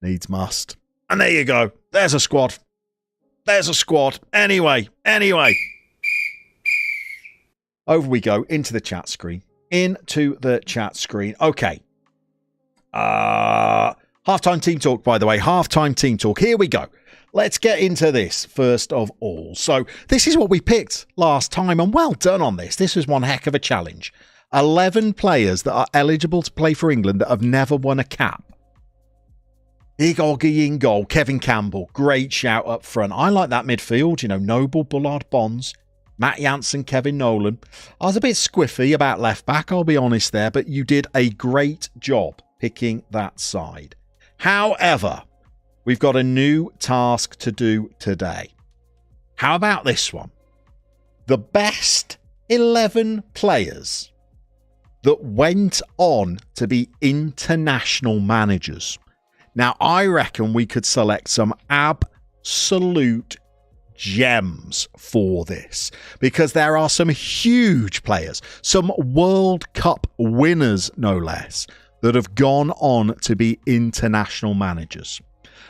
Needs must. And there you go. There's a squad. Anyway. Over we go into the chat screen. Okay. Halftime team talk, by the way. Halftime team talk. Here we go. Let's get into this first of all. So this is what we picked last time, and well done on this. This was one heck of a challenge. 11 players that are eligible to play for England that have never won a cap. Big Oggy in goal. Kevin Campbell. Great shout up front. I like that midfield. You know, Noble, Bullard, Bonds, Matt Jansen, Kevin Nolan. I was a bit squiffy about left back, I'll be honest there, but you did a great job picking that side. However, we've got a new task to do today. How about this one? The best 11 players that went on to be international managers. Now, I reckon we could select some absolute gems for this, because there are some huge players, some World Cup winners, no less, that have gone on to be international managers.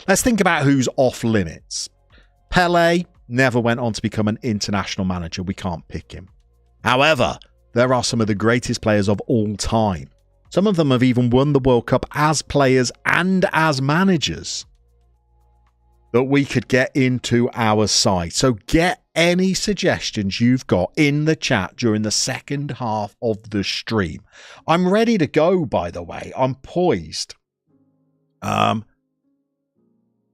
Let's think about who's off limits. Pele never went on to become an international manager. We can't pick him. However, there are some of the greatest players of all time. Some of them have even won the World Cup as players and as managers that we could get into our side. So get any suggestions you've got in the chat during the second half of the stream. I'm ready to go, by the way. I'm poised. I'm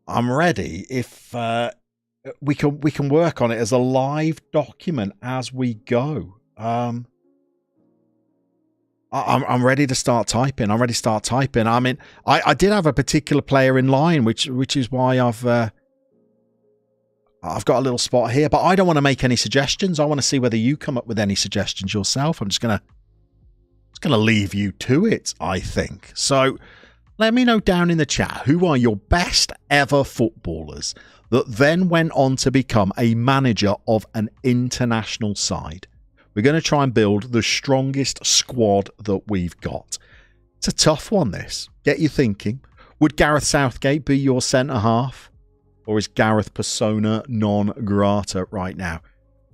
ready. If we can work on it as a live document as we go. I'm ready to start typing. I mean, I did have a particular player in line, which is why I've I've got a little spot here, but I don't want to make any suggestions. I want to see whether you come up with any suggestions yourself. I'm just gonna leave you to it, I think. So let me know down in the chat, who are your best ever footballers that then went on to become a manager of an international side? We're going to try and build the strongest squad that we've got. It's a tough one, this. Get you thinking. Would Gareth Southgate be your centre-half? Or is Gareth persona non grata right now?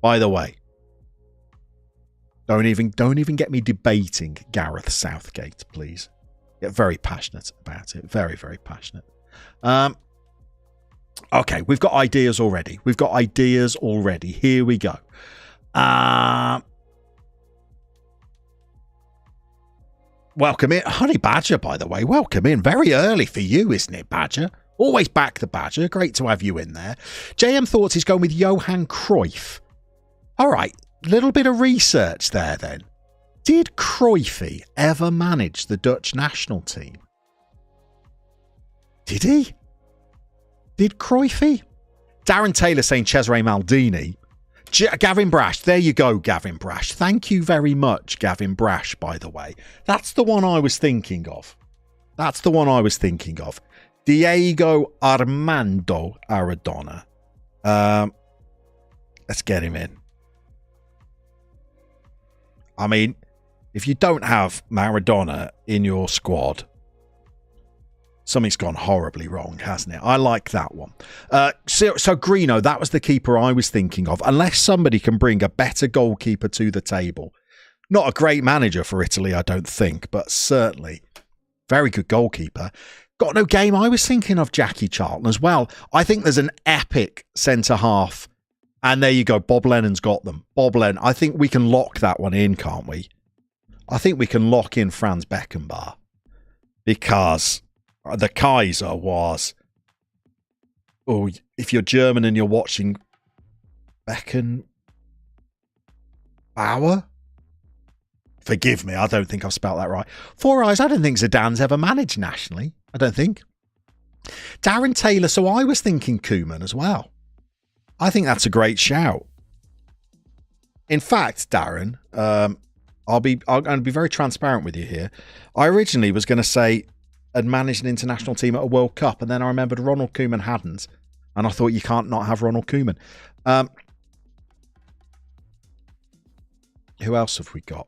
By the way, don't even get me debating Gareth Southgate, please. Get very passionate about it. Very, very passionate. Okay, we've got ideas already. Here we go. Welcome in. Honey Badger, by the way. Welcome in. Very early for you, isn't it, Badger? Always back the Badger. Great to have you in there. JM thoughts he's going with Johan Cruyff. All right. Little bit of research there then. Did Cruyffy ever manage the Dutch national team? Did he? Did Cruyffy? Darren Taylor saying Cesare Maldini. Gavin Brash. There you go, Gavin Brash. Thank you very much, Gavin Brash, by the way. That's the one I was thinking of. Diego Armando Maradona. Let's get him in. I mean, if you don't have Maradona in your squad, something's gone horribly wrong, hasn't it? I like that one. So Greeno, that was the keeper I was thinking of. Unless somebody can bring a better goalkeeper to the table. Not a great manager for Italy, I don't think, but certainly very good goalkeeper. Got no game. I was thinking of Jackie Charlton as well. I think there's an epic centre-half. And there you go. Bob Lennon's got them. Bob Lennon. I think we can lock that one in, can't we? I think we can lock in Franz Beckenbauer. Because the Kaiser was... Oh, if you're German and you're watching Beckenbauer? Forgive me, I don't think I've spelled that right. Four Eyes, I don't think Zidane's ever managed nationally. I don't think. Darren Taylor, so I was thinking Koeman as well. I think that's a great shout. In fact, Darren, I'm going to be very transparent with you here. I originally was going to say had managed an international team at a World Cup, and then I remembered Ronald Koeman hadn't, and I thought you can't not have Ronald Koeman. Who else have we got?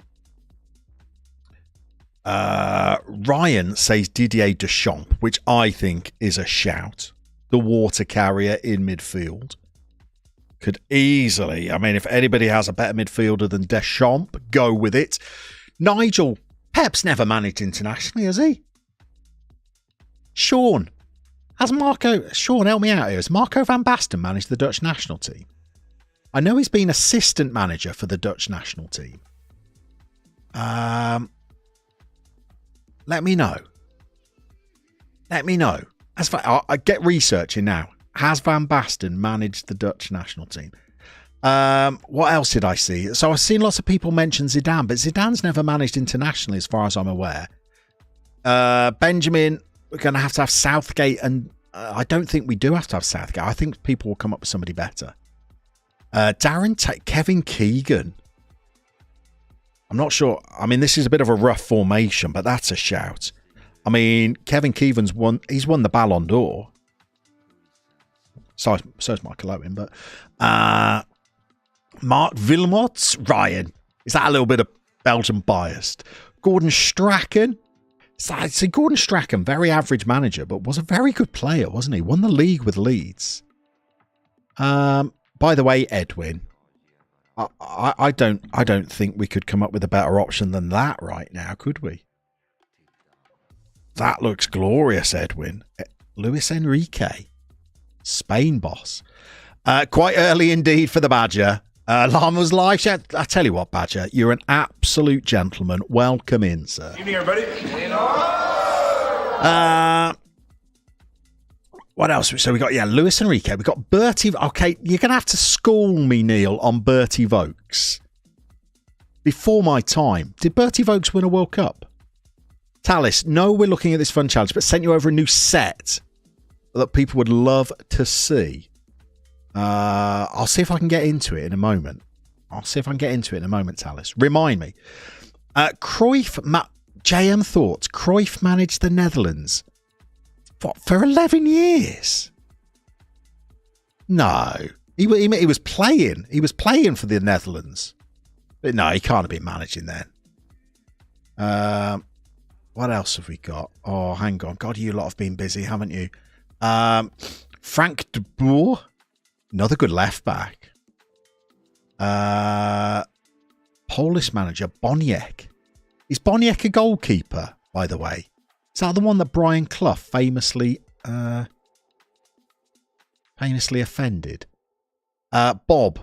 Ryan says Didier Deschamps, which I think is a shout. The water carrier in midfield. Could easily, I mean, if anybody has a better midfielder than Deschamps, go with it. Nigel, Pep's never managed internationally, has he? Sean, Sean, help me out here. Has Marco van Basten managed the Dutch national team? I know he's been assistant manager for the Dutch national team. Let me know. As far, I get researching now. Has Van Basten managed the Dutch national team? What else did I see? So I've seen lots of people mention Zidane, but Zidane's never managed internationally as far as I'm aware. Benjamin, we're going to have Southgate, and I don't think we do have to have Southgate. I think people will come up with somebody better. Kevin Keegan. I'm not sure. I mean, this is a bit of a rough formation, but that's a shout. I mean, Kevin Keegan's he's won the Ballon d'Or. So's Michael Owen, but Mark Wilmots, Ryan. Is that a little bit of Belgian biased? Gordon Strachan. See, Gordon Strachan, very average manager, but was a very good player, wasn't he? Won the league with Leeds. By the way, Edwin, I don't think we could come up with a better option than that right now, could we? That looks glorious, Edwin. Luis Enrique. Spain boss. Quite early indeed for the Badger. Llama's live chat. I tell you what, Badger, you're an absolute gentleman. Welcome in, sir. Evening, everybody. What else? So we got, Luis Enrique. We got Bertie. Okay, you're going to have to school me, Neil, on Bertie Vokes. Before my time. Did Bertie Vokes win a World Cup? Talis, no, we're looking at this fun challenge, but sent you over a new set that people would love to see. I'll see if I can get into it in a moment. Alice. Remind me. JM Thoughts. Cruyff managed the Netherlands. What, for 11 years? No. He was playing. He was playing for the Netherlands. But no, he can't have been managing then. What else have we got? Oh, hang on. God, you lot have been busy, haven't you? Frank de Boer. Another good left back. Polish manager, Boniek. Is Boniek a goalkeeper, by the way? Is that the one that Brian Clough famously offended? Bob.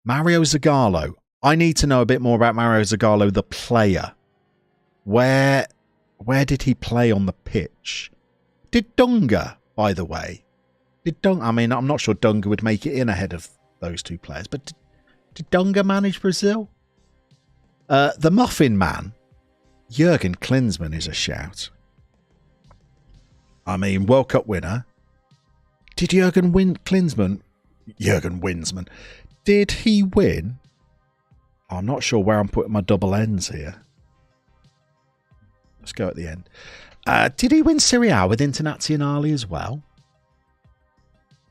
Mario Zagallo. I need to know a bit more about Mario Zagallo, the player. Where did he play on the pitch? Did Dunga, by the way? I'm not sure Dunga would make it in ahead of those two players, but did Dunga manage Brazil? The Muffin Man. Jurgen Klinsmann is a shout. I mean, World Cup winner. Did Jurgen Winsman, did he win? I'm not sure where I'm putting my double N's here. Let's go at the end. Did he win Serie A with Internazionale as well?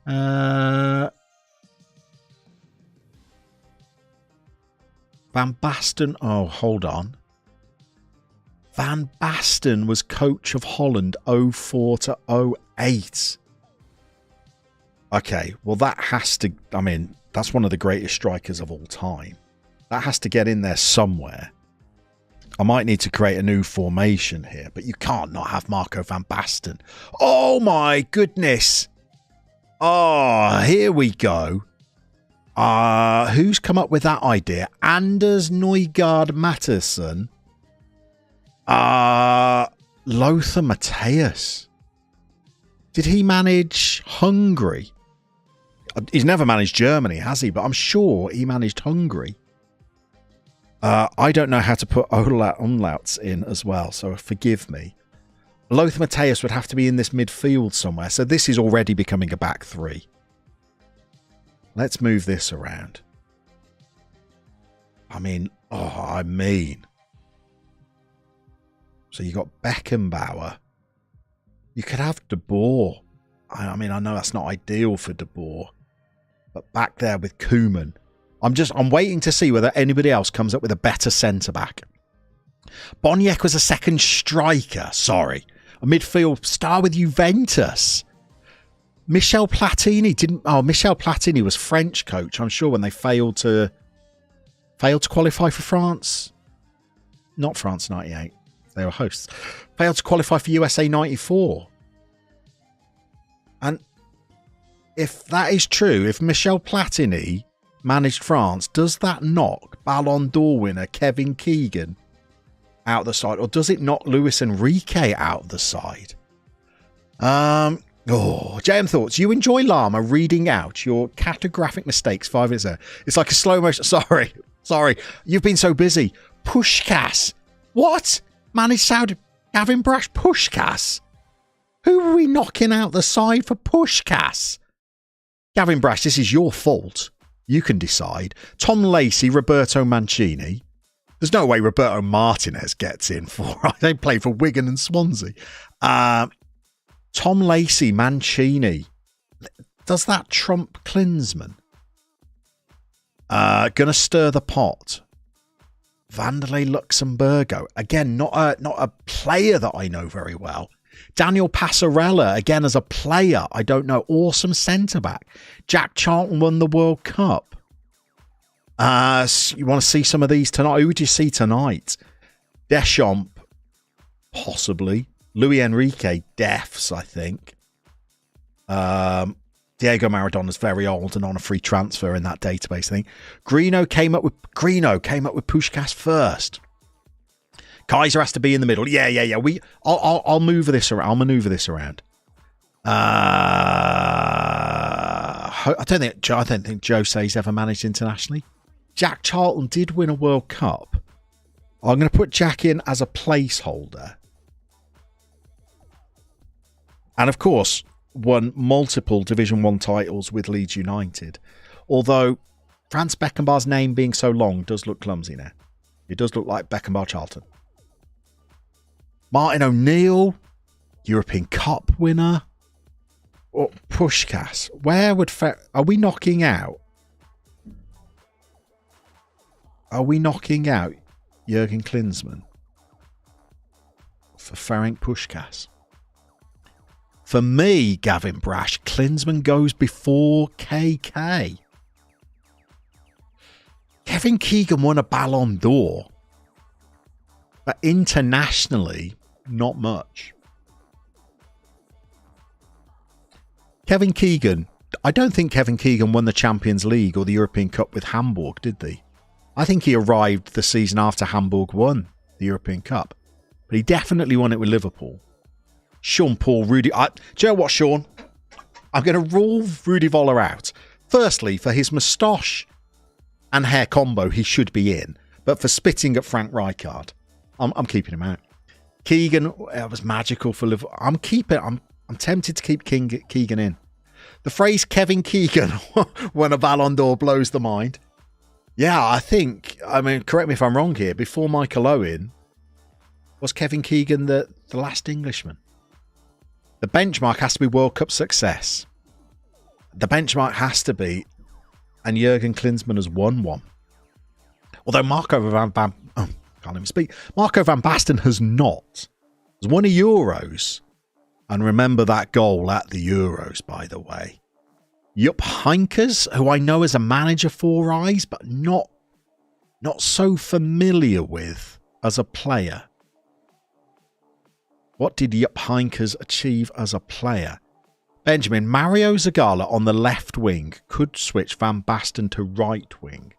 Van Basten. Oh, hold on. Van Basten was coach of Holland 04 to 08. Okay, well that has to... I mean, that's one of the greatest strikers of all time. That has to get in there somewhere. I might need to create a new formation here, but you can't not have Marco van Basten. Oh my goodness. Oh, here we go. Who's come up with that idea? Anders Neugaard Matteson. Lothar Matthäus. Did he manage Hungary? He's never managed Germany, has he? But I'm sure he managed Hungary. I don't know how to put umlauts in as well, so forgive me. Lothar Matthäus would have to be in this midfield somewhere, so this is already becoming a back three. Let's move this around. So you got Beckenbauer. You could have De Boer. I know that's not ideal for De Boer, but back there with Koeman. I'm waiting to see whether anybody else comes up with a better centre-back. Boniek was a second striker. Sorry. A midfield star with Juventus. Michel Platini didn't... Oh, Michel Platini was French coach, I'm sure, when they failed to qualify for France. Not France 98. They were hosts. Failed to qualify for USA 94. And if that is true, if Michel Platini managed France, does that knock Ballon d'Or winner Kevin Keegan out the side? Or does it knock Luis Enrique out of the side? JM Thoughts. You enjoy Llama reading out your catastrophic mistakes 5 minutes ago. It's like a slow motion. Sorry. You've been so busy. Pushkas. What? Managed Saudi. Gavin Brash. Pushkas. Who are we knocking out the side for Pushkas? Gavin Brash, this is your fault. You can decide. Tom Lacey, Roberto Mancini. There's no way Roberto Martinez gets in for... They play for Wigan and Swansea. Tom Lacey, Mancini. Does that trump Klinsmann? Gonna stir the pot. Vanderlei Luxemburgo. Again, not a player that I know very well. Daniel Passarella, again, as a player, I don't know. Awesome centre-back. Jack Charlton won the World Cup. You want to see some of these tonight? Who would you see tonight? Deschamps, possibly. Luis Enrique, Defs, I think. Diego Maradona's very old and on a free transfer in that database thing. Greeno came up with Puskás first. Kaiser has to be in the middle. Yeah. I'll move this around. I'll maneuver this around. I don't think Jose's ever managed internationally. Jack Charlton did win a World Cup. I'm going to put Jack in as a placeholder. And of course, won multiple Division 1 titles with Leeds United. Although Franz Beckenbauer's name being so long does look clumsy now. It does look like Beckenbauer Charlton. Martin O'Neill, European Cup winner. Or Puskás. Where would... Are we knocking out? Are we knocking out Jurgen Klinsmann for Ferenc Puskás? For me, Gavin Brash, Klinsmann goes before KK. Kevin Keegan won a Ballon d'Or, but internationally, not much. Kevin Keegan, I don't think Kevin Keegan won the Champions League or the European Cup with Hamburg, did they? I think he arrived the season after Hamburg won the European Cup, but he definitely won it with Liverpool. Sean Paul, Rudy... do you know what, Sean? I'm going to rule Rudy Voller out. Firstly, for his moustache and hair combo, he should be in. But for spitting at Frank Rijkaard, I'm keeping him out. Keegan, it was magical for Liverpool. I'm tempted to keep Keegan in. The phrase Kevin Keegan won a Ballon d'Or blows the mind. Yeah, I mean, correct me if I'm wrong here. Before Michael Owen, was Kevin Keegan the last Englishman? The benchmark has to be World Cup success. The benchmark has to be, and Jurgen Klinsmann has won one. Although Marco van Basten has not. Has won a Euros. And remember that goal at the Euros, by the way. Jupp Heynckes, who I know as a manager for Eyes, but not so familiar with as a player. What did Jupp Heynckes achieve as a player? Benjamin, Mario Zagallo on the left wing could switch Van Basten to right wing.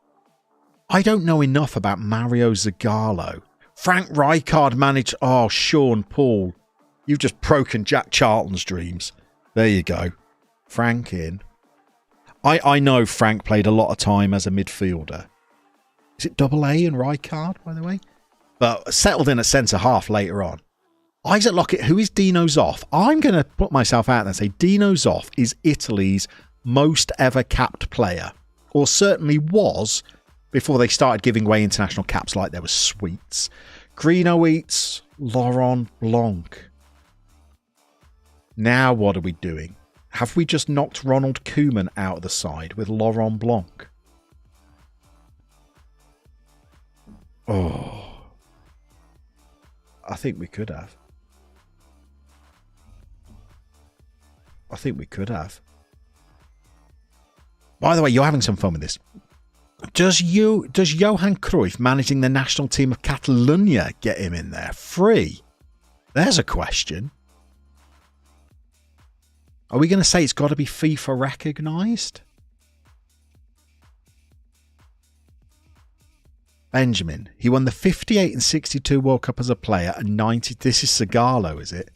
I don't know enough about Mario Zagallo. Frank Rijkaard managed... Oh, Sean Paul. You've just broken Jack Charlton's dreams. There you go. Frank in. I know Frank played a lot of time as a midfielder. Is it double A in Rijkaard, by the way? But settled in at centre-half later on. Isaac Lockett, who is Dino Zoff? I'm going to put myself out there and say Dino Zoff is Italy's most ever capped player. Or certainly was before they started giving away international caps like there was sweets. Greeno eats Laurent Blanc. Now what are we doing? Have we just knocked Ronald Koeman out of the side with Laurent Blanc? Oh. I think we could have. By the way, you're having some fun with this. Does Johan Cruyff managing the national team of Catalonia get him in there free? There's a question. Are we going to say it's got to be FIFA recognised? Benjamin, he won the 58 and 62 World Cup as a player and 90... This is Zagallo, is it?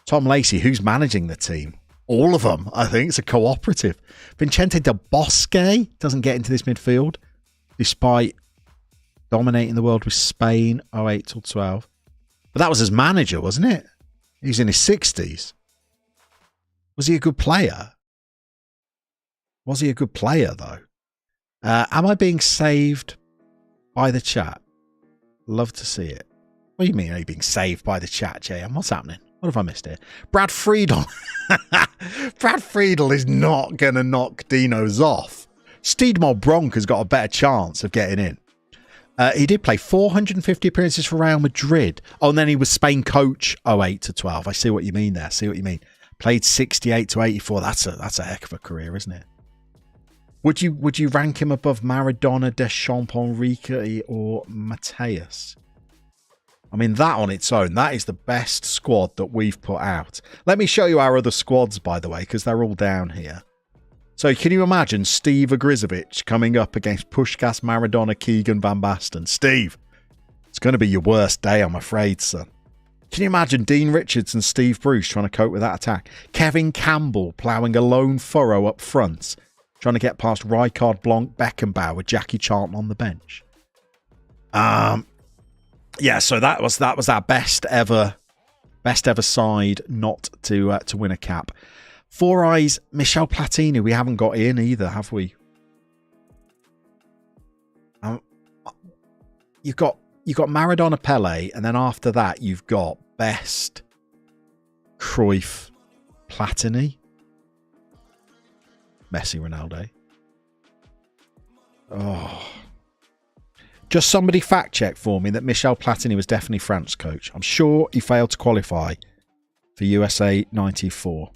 Tom Lacey, who's managing the team? All of them, I think. It's a cooperative. Vicente Del Bosque doesn't get into this midfield, despite dominating the world with Spain 08 till 12. But that was as manager, wasn't it? He was in his 60s. Was he a good player? Was he a good player, though? Am I being saved by the chat? Love to see it. What do you mean, are you being saved by the chat, JM? What's happening? What have I missed here? Brad Friedel. Brad Friedel is not going to knock Dino's off. Steedmore Bronk has got a better chance of getting in. He did play 450 appearances for Real Madrid. Oh, and then he was Spain coach 08 to 12. I see what you mean there. Played 68 to 84. That's a heck of a career, isn't it? Would you rank him above Maradona, Deschamps, Enrique, or Mateus? I mean, that on its own, that is the best squad that we've put out. Let me show you our other squads, by the way, because they're all down here. So can you imagine Steve Ogrizovic coming up against Puskás, Maradona, Keegan, Van Basten? Steve, it's going to be your worst day, I'm afraid, son. Can you imagine Dean Richards and Steve Bruce trying to cope with that attack? Kevin Campbell ploughing a lone furrow up front, trying to get past Rijkaard, Blanc, Beckenbauer with Jackie Charlton on the bench. Yeah, so that was our best ever side not to win a cap. Four Eyes, Michel Platini. We haven't got in either, have we? You've got Maradona, Pele, and then after that you've got Best, Cruyff, Platini, Messi, Ronaldo. Oh. Just somebody fact check for me that Michel Platini was definitely France coach. I'm sure he failed to qualify for USA 94.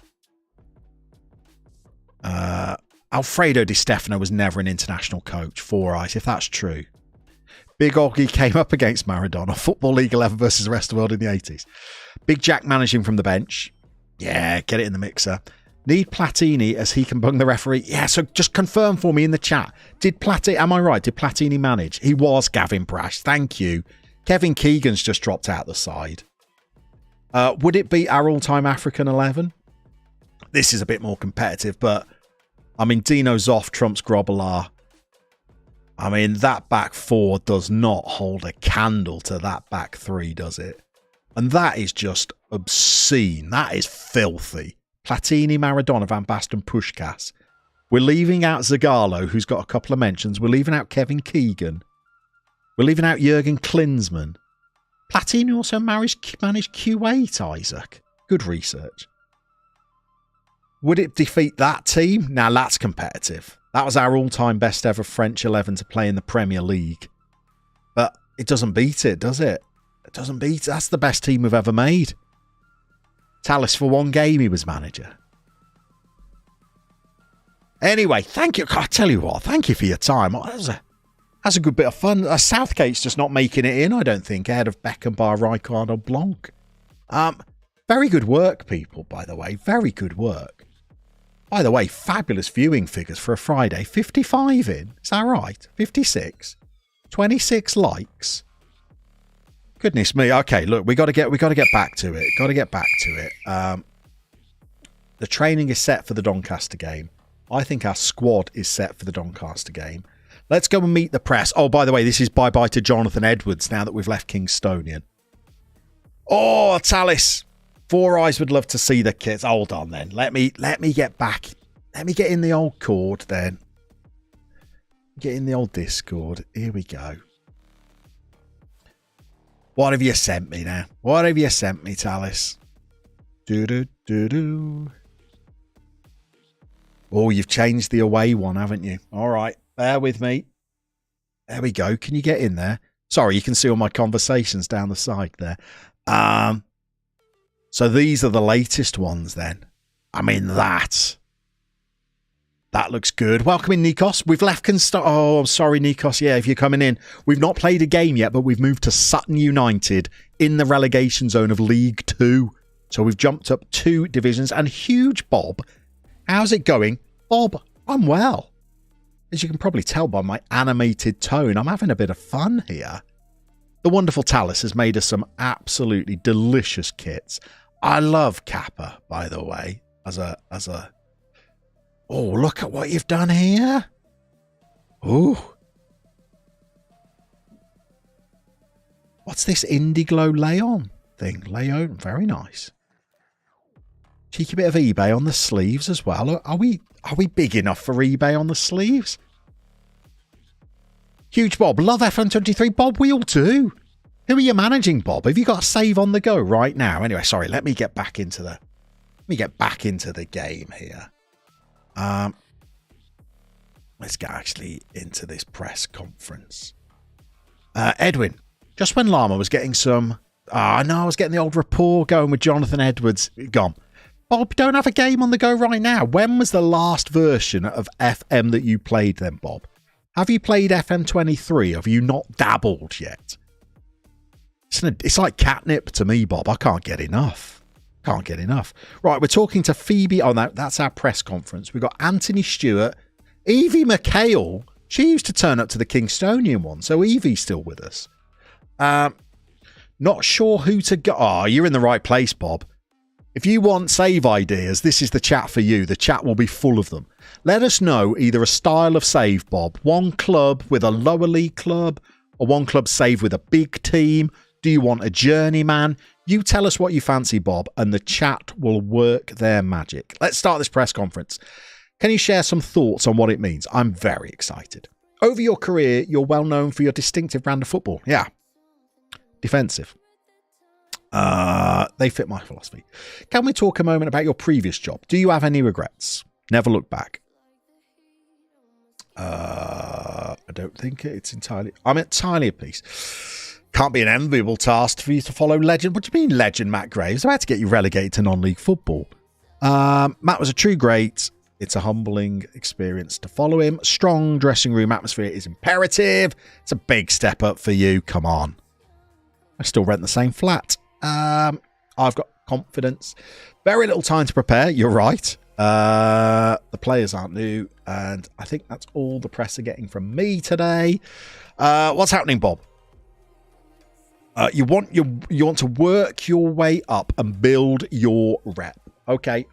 Alfredo Di Stefano was never an international coach. Four Eyes, if that's true. Big Oggy came up against Maradona. Football League 11 versus the rest of the world in the 80s. Big Jack managing from the bench. Yeah, get it in the mixer. Need Platini as he can bung the referee. Yeah, so just confirm for me in the chat. Am I right? Did Platini manage? He was Gavin Brash. Thank you. Kevin Keegan's just dropped out the side. Would it be our all-time African 11? This is a bit more competitive, but I mean, Dino Zoff trumps Grobbelaar. I mean, that back four does not hold a candle to that back three, does it? And that is just obscene. That is filthy. Platini, Maradona, Van Basten, Puskás. We're leaving out Zagallo, who's got a couple of mentions. We're leaving out Kevin Keegan. We're leaving out Jurgen Klinsmann. Platini also managed Q8, Isaac. Good research. Would it defeat that team? Now, that's competitive. That was our all-time best ever French 11 to play in the Premier League. But it doesn't beat it, does it? It doesn't beat it. That's the best team we've ever made. Tallis, for one game, he was manager. Anyway, thank you. I tell you what, thank you for your time. That's a good bit of fun. Southgate's just not making it in, I don't think, ahead of Beckenbauer, Rijkaard or Blanc. Very good work, people, by the way. Very good work. By the way, fabulous viewing figures for a Friday. 55 in. Is that right? 56. 26 likes. Goodness me. Okay, look, we got to get back to it. Got to get back to it. The training is set for the Doncaster game. I think our squad is set for the Doncaster game. Let's go and meet the press. Oh, by the way, this is bye-bye to Jonathan Edwards now that we've left Kingstonian. Oh, Tallis. Four Eyes would love to see the kids. Hold on then. Let me get back. Let me get in the old cord then. Get in the old Discord. Here we go. What have you sent me now? What have you sent me, Tallis? Do. Oh, you've changed the away one, haven't you? All right. Bear with me. There we go. Can you get in there? Sorry, you can see all my conversations down the side there. So these are the latest ones then. I mean, that looks good. Welcome in, Nikos. We've left Oh, I'm sorry, Nikos. Yeah, if you're coming in. We've not played a game yet, but we've moved to Sutton United in the relegation zone of League 2. So we've jumped up 2 divisions. And huge Bob. How's it going? Bob, I'm well. As you can probably tell by my animated tone, I'm having a bit of fun here. The wonderful Tallis has made us some absolutely delicious kits. I love Kappa, by the way, as a. Oh, look at what you've done here. Ooh. What's this Indiglo Leon thing? Leon, very nice. Cheeky bit of eBay on the sleeves as well. Are we big enough for eBay on the sleeves? Huge Bob, love FM23. Bob, we all do. Who are you managing, Bob? Have you got a save on the go right now? Anyway, sorry, let me get back into the game here. Let's get actually into this press conference. Edwin, just when Llama was getting some... I was getting the old rapport going with Jonathan Edwards. Gone. Bob, don't have a game on the go right now. When was the last version of FM that you played then, Bob? Have you played FM23? Have you not dabbled yet? It's like catnip to me, Bob. I can't get enough. Right, we're talking to Phoebe. Oh, no, that's our press conference. We've got Anthony Stewart. Evie McHale. She used to turn up to the Kingstonian one, so Evie's still with us. Not sure who to go. Oh, you're in the right place, Bob. If you want save ideas, this is the chat for you. The chat will be full of them. Let us know either a style of save, Bob. One club with a lower league club, or one club save with a big team. Do you want a journeyman? You tell us what you fancy, Bob, and the chat will work their magic. Let's start this press conference. Can you share some thoughts on what it means? I'm very excited. Over your career, you're well known for your distinctive brand of football. Yeah. Defensive. They fit my philosophy. Can we talk a moment about your previous job? Do you have any regrets? Never look back. I don't think it's entirely... I'm entirely at peace. Can't be an enviable task for you to follow legend. What do you mean legend Matt Graves? About to get you relegated to non-league football. Matt was a true great. It's a humbling experience to follow him. Strong dressing room atmosphere is imperative. It's a big step up for you. Come on. I still rent the same flat. I've got confidence. Very little time to prepare. You're right. The players aren't new. And I think that's all the press are getting from me today. What's happening, Bob? You want to work your way up and build your rep. Okay.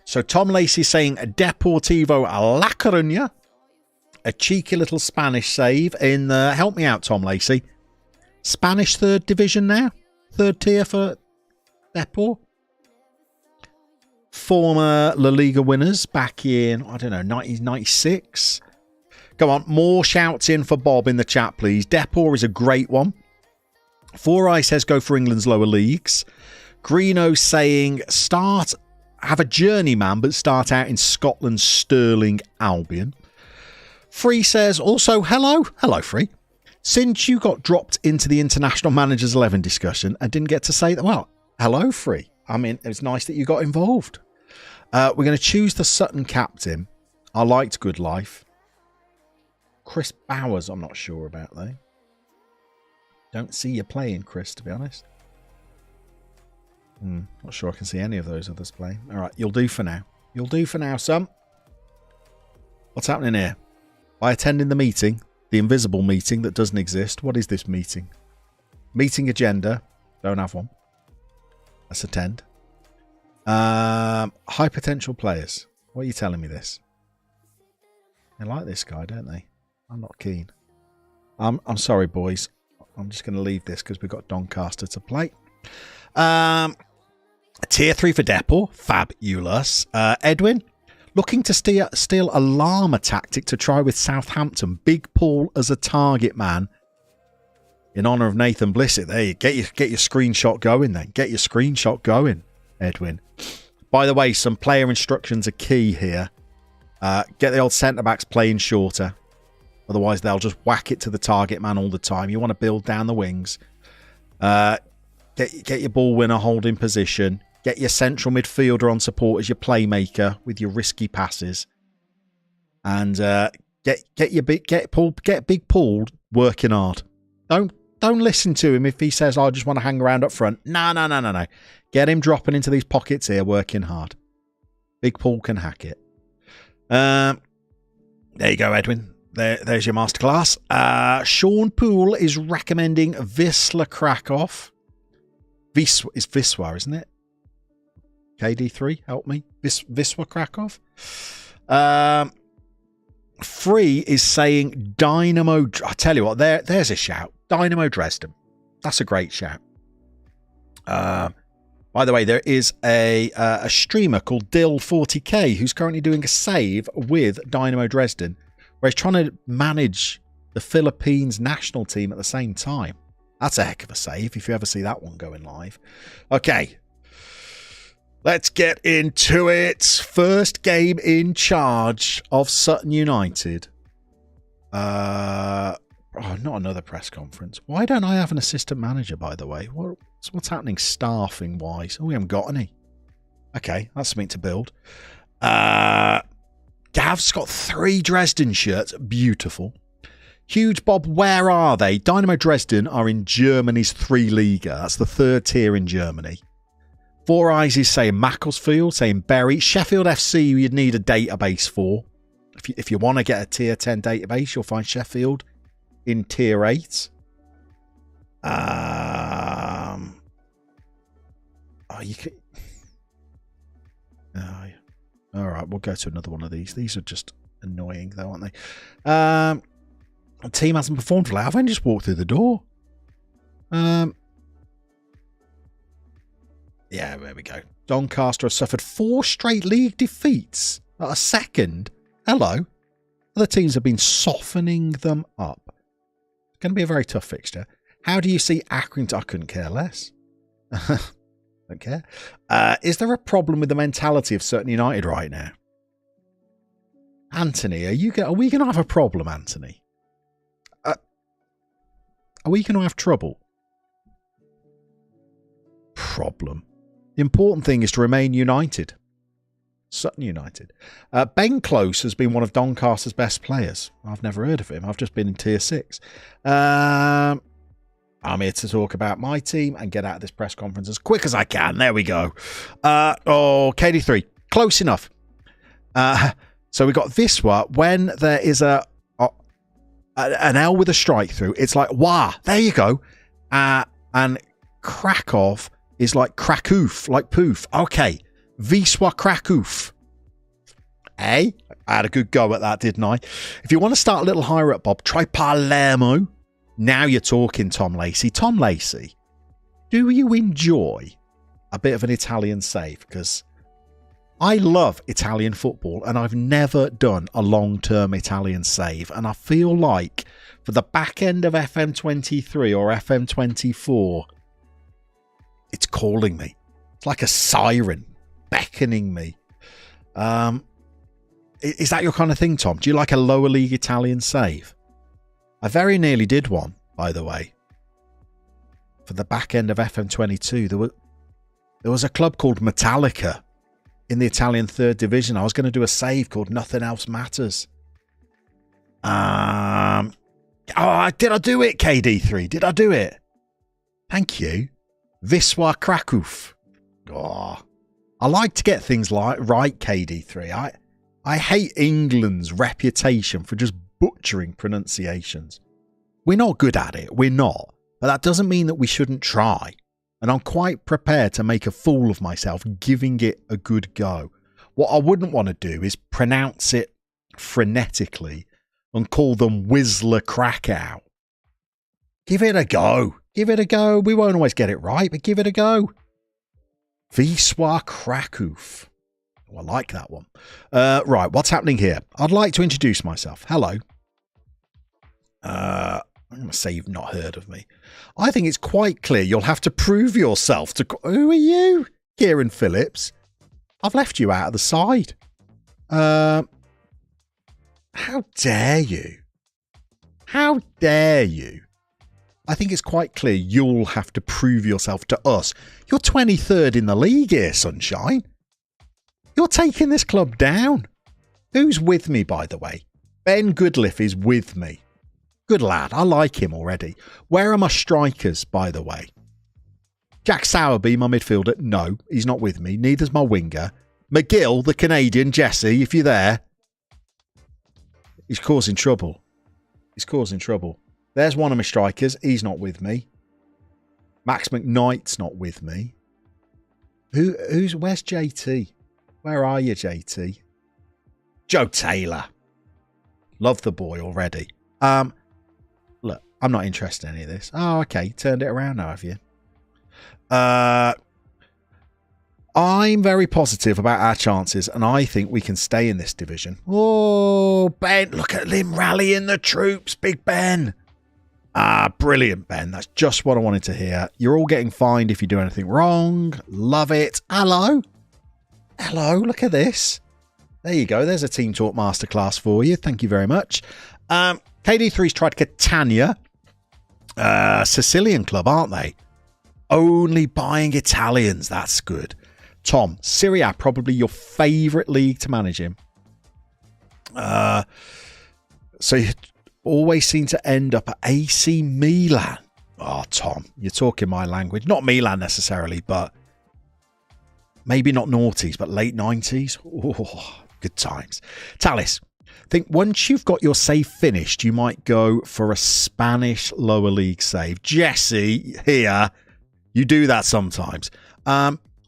So Tom Lacey saying Deportivo La Coruña. A cheeky little Spanish save in the... Help me out, Tom Lacey. Spanish third division now? Third tier for Depor? Former La Liga winners back in, I don't know, 1996. Come on, more shouts in for Bob in the chat, please. Depor is a great one. Four Eye says go for England's lower leagues. Greeno saying have a journeyman, but start out in Scotland's Stirling Albion. Free says also, hello, Free. Since you got dropped into the International Managers 11 discussion and didn't get to say that, well, hello, Free. I mean, it was nice that you got involved. We're going to choose the Sutton captain. I liked Good Life. Chris Bowers, I'm not sure about, though. Don't see you playing, Chris, to be honest. Not sure I can see any of those others playing. All right, you'll do for now. You'll do for now, son. What's happening here? By attending the meeting, the invisible meeting that doesn't exist. What is this meeting? Meeting agenda. Don't have one. Let's attend. High potential players. What are you telling me this? They like this guy, don't they? I'm not keen. I'm sorry, boys. I'm just going to leave this because we've got Doncaster to play. Tier 3 for Depor. Fabulous. Edwin. Looking to steal a Llama tactic to try with Southampton. Big Paul as a target man. In honour of Nathan Blissett. There you get your screenshot going then. Get your screenshot going, Edwin. By the way, some player instructions are key here. Get the old centre-backs playing shorter. Otherwise, they'll just whack it to the target man all the time. You want to build down the wings. Get your ball winner holding position. Get your central midfielder on support as your playmaker with your risky passes. And get Big Paul working hard. Don't listen to him if he says, I just want to hang around up front. No. Get him dropping into these pockets here, working hard. Big Paul can hack it. There you go, Edwin. There's your masterclass. Sean Poole is recommending Wisla Krakow. It's Wisła, isn't it? KD3, help me. Wisła Krakow. Free is saying Dynamo. I tell you what, there's a shout. Dynamo Dresden. That's a great shout. By the way, there is a streamer called Dill40k who's currently doing a save with Dynamo Dresden, where he's trying to manage the Philippines national team at the same time. That's a heck of a save if you ever see that one going live. Okay. Let's get into it. First game in charge of Sutton United. Not another press conference. Why don't I have an assistant manager, by the way? What's happening staffing-wise? Oh, we haven't got any. Okay, that's something to build. Gav's got 3 Dresden shirts. Beautiful. Huge Bob, where are they? Dynamo Dresden are in Germany's 3 Liga. That's the 3rd tier in Germany. Four Eyes is saying Macclesfield, saying Bury. Sheffield FC you'd need a database for. If you want to get a tier 10 database, you'll find Sheffield in tier 8. You can... all right, we'll go to another one of these. These are just annoying, though, aren't they? The team hasn't performed for late. I've only just walked through the door. Yeah, there we go. Doncaster have suffered 4 straight league defeats. A second. Hello. Other teams have been softening them up. It's going to be a very tough fixture. How do you see Accrington? I couldn't care less. Don't care. Is there a problem with the mentality of Sutton United right now? Anthony, are we going to have a problem, Anthony? Are we going to have trouble? Problem. The important thing is to remain united. Sutton United. Ben Close has been one of Doncaster's best players. I've never heard of him. I've just been in Tier 6. I'm here to talk about my team and get out of this press conference as quick as I can. There we go. KD3. Close enough. So we got Viswa. When there is an L with a strike through, it's like, wah, there you go. And Krakow is like Krakoof, like poof. Okay. Wisła Kraków. I had a good go at that, didn't I? If you want to start a little higher up, Bob, try Palermo. Now you're talking, Tom Lacey. Tom Lacey, do you enjoy a bit of an Italian save? Because I love Italian football and I've never done a long-term Italian save. And I feel like for the back end of FM23 or FM24, it's calling me. It's like a siren beckoning me. Is that your kind of thing, Tom? Do you like a lower league Italian save? I very nearly did one, by the way. For the back end of FM22, there was a club called Metallica in the Italian 3rd Division. I was going to do a save called Nothing Else Matters. Did I do it, KD3? Did I do it? Thank you. Wisła Kraków. Oh, I like to get things right, KD3. I hate England's reputation for just butchering pronunciations. We're not good at it. We're not. But that doesn't mean that we shouldn't try. And I'm quite prepared to make a fool of myself giving it a good go. What I wouldn't want to do is pronounce it phonetically and call them Wisła Krakow. Give it a go. Give it a go. We won't always get it right, but give it a go. Wisła Kraków. Oh, I like that one. Right, what's happening here? I'd like to introduce myself. Hello. I'm going to say you've not heard of me. I think it's quite clear you'll have to prove yourself to... Who are you? Kieran Phillips. I've left you out of the side. How dare you? How dare you? I think it's quite clear you'll have to prove yourself to us. You're 23rd in the league here, Sunshine. You're taking this club down. Who's with me, by the way? Ben Goodliff is with me. Good lad. I like him already. Where are my strikers, by the way? Jack Sowerby, my midfielder. No, he's not with me. Neither's my winger. McGill, the Canadian. Jesse, if you're there. He's causing trouble. He's causing trouble. There's one of my strikers. He's not with me. Max McKnight's not with me. Where's JT? Where are you, JT? Joe Taylor. Love the boy already. Look, I'm not interested in any of this. Oh, okay. Turned it around now, have you? I'm very positive about our chances, and I think we can stay in this division. Oh, Ben, look at him rallying the troops, Big Ben. Brilliant, Ben. That's just what I wanted to hear. You're all getting fined if you do anything wrong. Love it. Hello. Hello, look at this. There you go. There's a Team Talk Masterclass for you. Thank you very much. KD3's tried Catania. Sicilian club, aren't they? Only buying Italians. That's good. Tom, Serie A, probably your favourite league to manage in. So you always seem to end up at AC Milan. Oh, Tom, you're talking my language. Not Milan necessarily, but maybe not noughties, but late 90s. Oh, good times. Talis, I think once you've got your save finished, you might go for a Spanish lower league save. Jesse, here, you do that sometimes.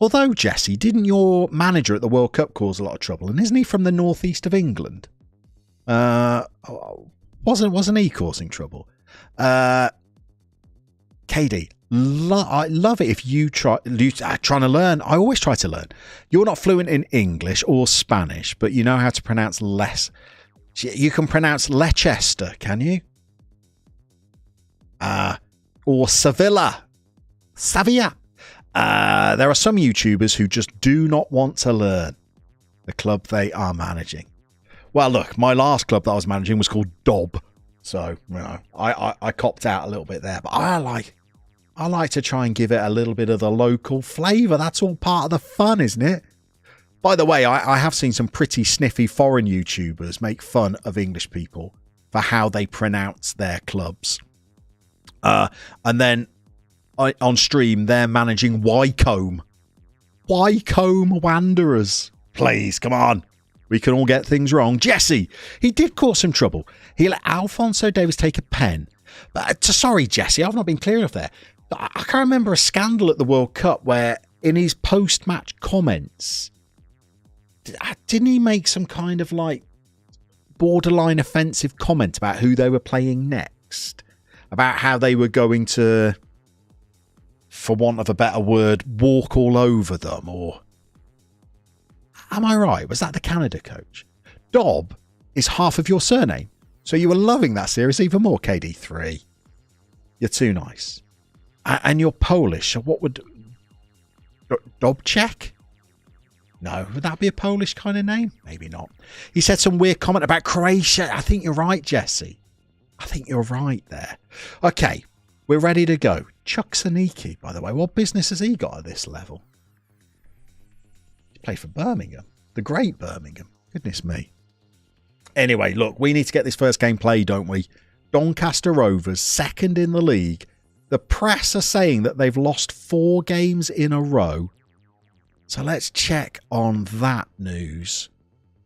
Although, Jesse, didn't your manager at the World Cup cause a lot of trouble? And isn't he from the northeast of England? Wasn't he causing trouble? KD, I love it if you trying to learn. I always try to learn. You're not fluent in English or Spanish, but you know how to pronounce less. You can pronounce Leicester, can you? Or Sevilla. There are some YouTubers who just do not want to learn the club they are managing. Well, look, my last club that I was managing was called Dob. So, you know, I copped out a little bit there. But I like to try and give it a little bit of the local flavour. That's all part of the fun, isn't it? By the way, I have seen some pretty sniffy foreign YouTubers make fun of English people for how they pronounce their clubs. And then on stream, they're managing Wycombe. Wycombe Wanderers. Please, come on. We can all get things wrong. Jesse, he did cause some trouble. He let Alphonso Davies take a pen. But sorry, Jesse, I've not been clear enough there. I can't remember a scandal at the World Cup where in his post-match comments, didn't he make some kind of like borderline offensive comment about who they were playing next? About how they were going to, for want of a better word, walk all over them, or... Am I right? Was that the Canada coach? Dob is half of your surname. So you were loving that series even more, KD3. You're too nice. And you're Polish. So what would... Dobczek? No. Would that be a Polish kind of name? Maybe not. He said some weird comment about Croatia. I think you're right, Jesse. I think you're right there. Okay. We're ready to go. Chuck Saniki, by the way. What business has he got at this level? Play for Birmingham. The great Birmingham. Goodness me. Anyway, look, we need to get this first game played, don't we? Doncaster Rovers, second in the league. The press are saying that they've lost 4 games in a row. So let's check on that news.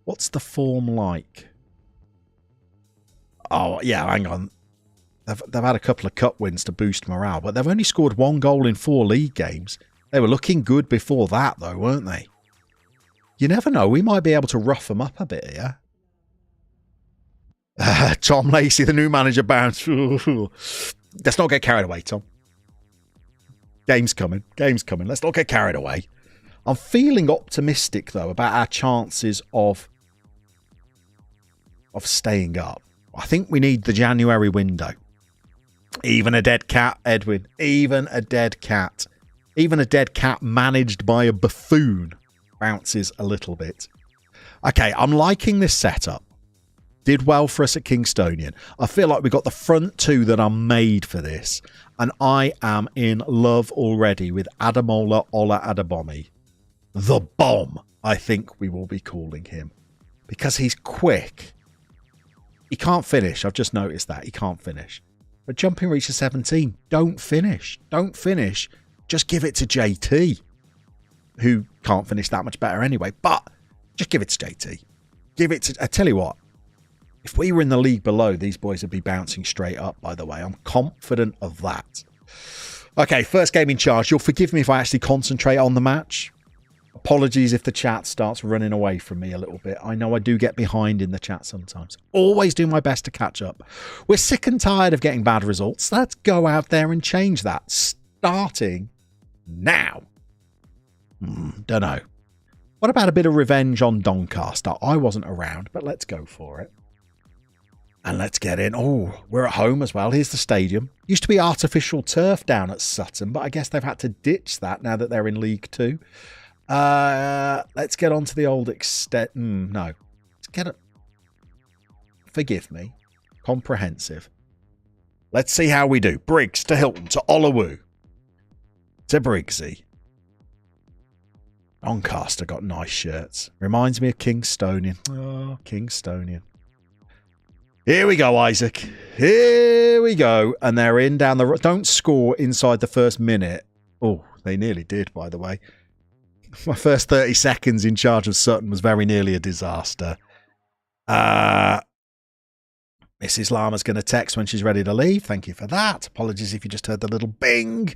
What's the form like? Oh, yeah, hang on. They've had a couple of cup wins to boost morale, but they've only scored 1 goal in 4 league games. They were looking good before that, though, weren't they? You never know. We might be able to rough them up a bit here. Tom Lacey, the new manager, bounced. Let's not get carried away, Tom. Game's coming. Game's coming. Let's not get carried away. I'm feeling optimistic, though, about our chances of staying up. I think we need the January window. Even a dead cat, Edwin. Even a dead cat. Even a dead cat managed by a buffoon bounces a little bit. Okay, I'm liking this setup. Did well for us at Kingstonian. I feel like we got the front two that are made for this. And I am in love already with Adamola Ola Adabomi. The Bomb, I think we will be calling him. Because he's quick. He can't finish. I've just noticed that. He can't finish. But jumping reach to 17. Don't finish. Don't finish. Just give it to JT. Who can't finish that much better anyway. But just give it to JT. Give it to... I tell you what. If we were in the league below, these boys would be bouncing straight up, by the way. I'm confident of that. Okay, first game in charge. You'll forgive me if I actually concentrate on the match. Apologies if the chat starts running away from me a little bit. I know I do get behind in the chat sometimes. Always do my best to catch up. We're sick and tired of getting bad results. Let's go out there and change that. Starting now. Don't know. What about a bit of revenge on Doncaster? I wasn't around, but let's go for it. And let's get in. Oh, we're at home as well. Here's the stadium. Used to be artificial turf down at Sutton, but I guess they've had to ditch that now that they're in League 2. Let's get on to the old extent. No. Let's get it. Forgive me. Comprehensive. Let's see how we do. Briggs to Hilton to Olawu. To Briggsy. Doncaster got nice shirts. Reminds me of Kingstonian. Oh, Kingstonian. Here we go, Isaac. Here we go. And they're in down the road. Don't score inside the first minute. Oh, they nearly did, by the way. My first 30 seconds in charge of Sutton was very nearly a disaster. Mrs. Llama's going to text when she's ready to leave. Thank you for that. Apologies if you just heard the little bing.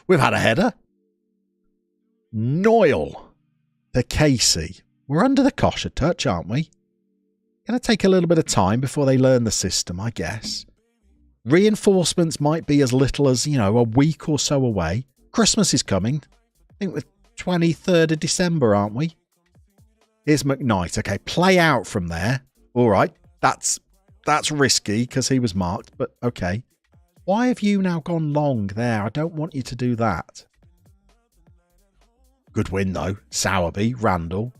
We've had a header. Noyle to Casey. We're under the kosher touch, aren't we? Going to take a little bit of time before they learn the system, I guess. Reinforcements might be as little as, a week or so away. Christmas is coming. I think we're 23rd of December, aren't we? Here's McKnight. Okay, play out from there. All right, that's risky because he was marked, but okay. Why have you now gone long there? I don't want you to do that. Good win, though. Sowerby, Randall.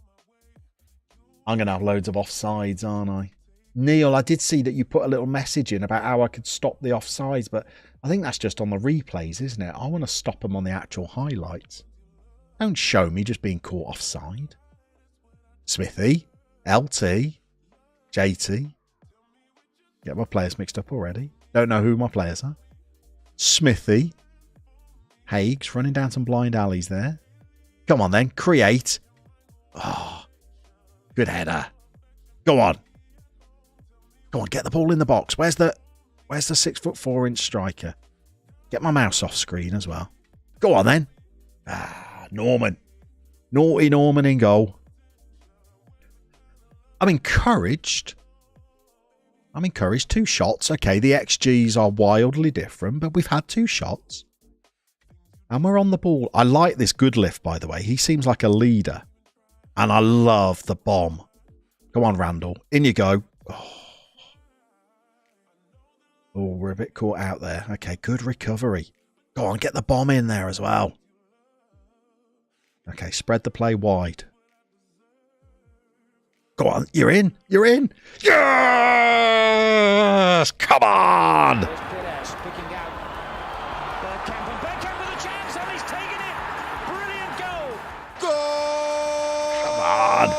I'm going to have loads of offsides, aren't I? Neil, I did see that you put a little message in about how I could stop the offsides, but I think that's just on the replays, isn't it? I want to stop them on the actual highlights. Don't show me just being caught offside. Smithy, LT, JT. Get my players mixed up already. Don't know who my players are. Smithy. Hagues running down some blind alleys there. Come on then, create. Oh, good header. Go on. Go on, get the ball in the box. Where's the 6'4" striker? Get my mouse off screen as well. Go on then. Norman. Naughty Norman in goal. I'm encouraged. 2 shots. Okay, the XGs are wildly different, but we've had 2 shots. And we're on the ball. I like this good lift, by the way. He seems like a leader. And I love the bomb. Go on, Randall. In you go. Oh, we're a bit caught out there. Okay, good recovery. Go on, get the bomb in there as well. Okay, spread the play wide. Go on, you're in. You're in. Yes! Come on! Come on.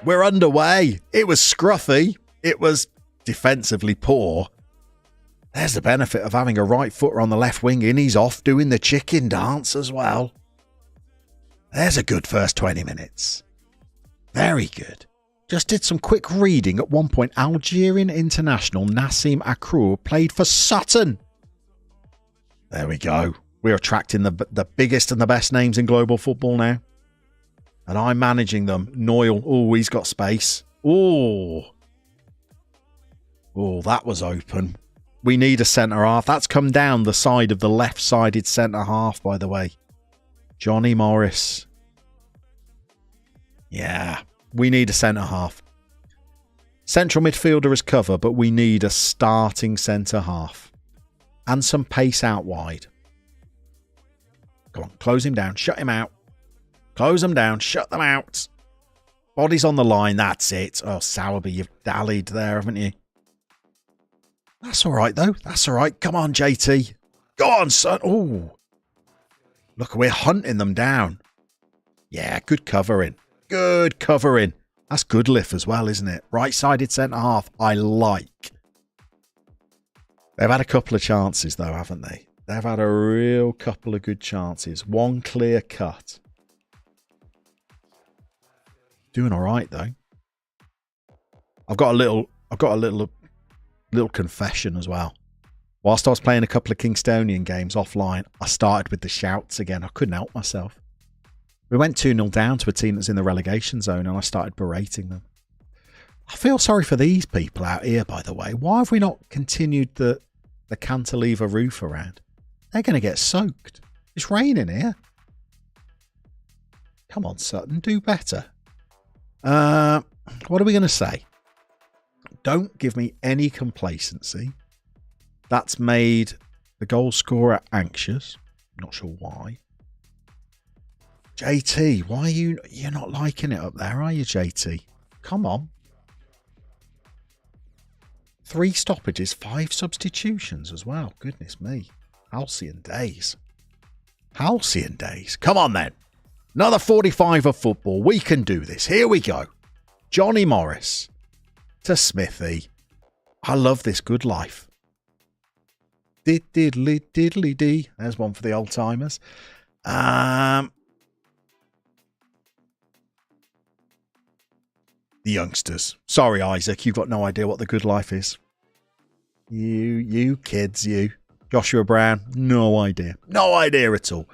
We're underway. It was scruffy. It was defensively poor. There's the benefit of having a right footer on the left wing and he's off doing the chicken dance as well. There's a good first 20 minutes. Very good. Just did some quick reading at one point. Algerian international Nassim Akrour played for Sutton. There we go. We're attracting the biggest and the best names in global football now. And I'm managing them. Noyle. Oh, he's got space. Oh, that was open. We need a centre-half. That's come down the side of the left-sided centre-half, by the way. Johnny Morris. Yeah, we need a centre-half. Central midfielder is cover, but we need a starting centre-half. And some pace out wide. Come on, close him down. Shut him out. Close them down. Shut them out. Body's on the line. That's it. Oh, Sowerby, you've dallied there, haven't you? That's all right, though. That's all right. Come on, JT. Go on, son. Oh, look, we're hunting them down. Yeah, good covering. Good covering. That's good lift as well, isn't it? Right-sided centre-half. I like. They've had a couple of chances, though, haven't they? They've had a real couple of good chances. One clear cut. Doing all right, though. I've got a little confession as well. Whilst I was playing a couple of Kingstonian games offline, I started with the shouts again. I couldn't help myself. We went 2-0 down to a team that's in the relegation zone and I started berating them. I feel sorry for these people out here, by the way. Why have we not continued the cantilever roof around? They're going to get soaked. It's raining here. Come on, Sutton, do better. What are we going to say? Don't give me any complacency. That's made the goal scorer anxious. Not sure why. JT, why are you're not liking it up there, are you, JT? Come on. 3 stoppages, 5 substitutions as well. Goodness me. Halcyon days. Halcyon days. Come on then. Another 45 of football. We can do this. Here we go. Johnny Morris to Smithy. I love this good life. Diddly diddly dee. There's one for the old timers. The youngsters. Sorry, Isaac, you've got no idea what the good life is. You kids, you. Joshua Brown, no idea. No idea at all.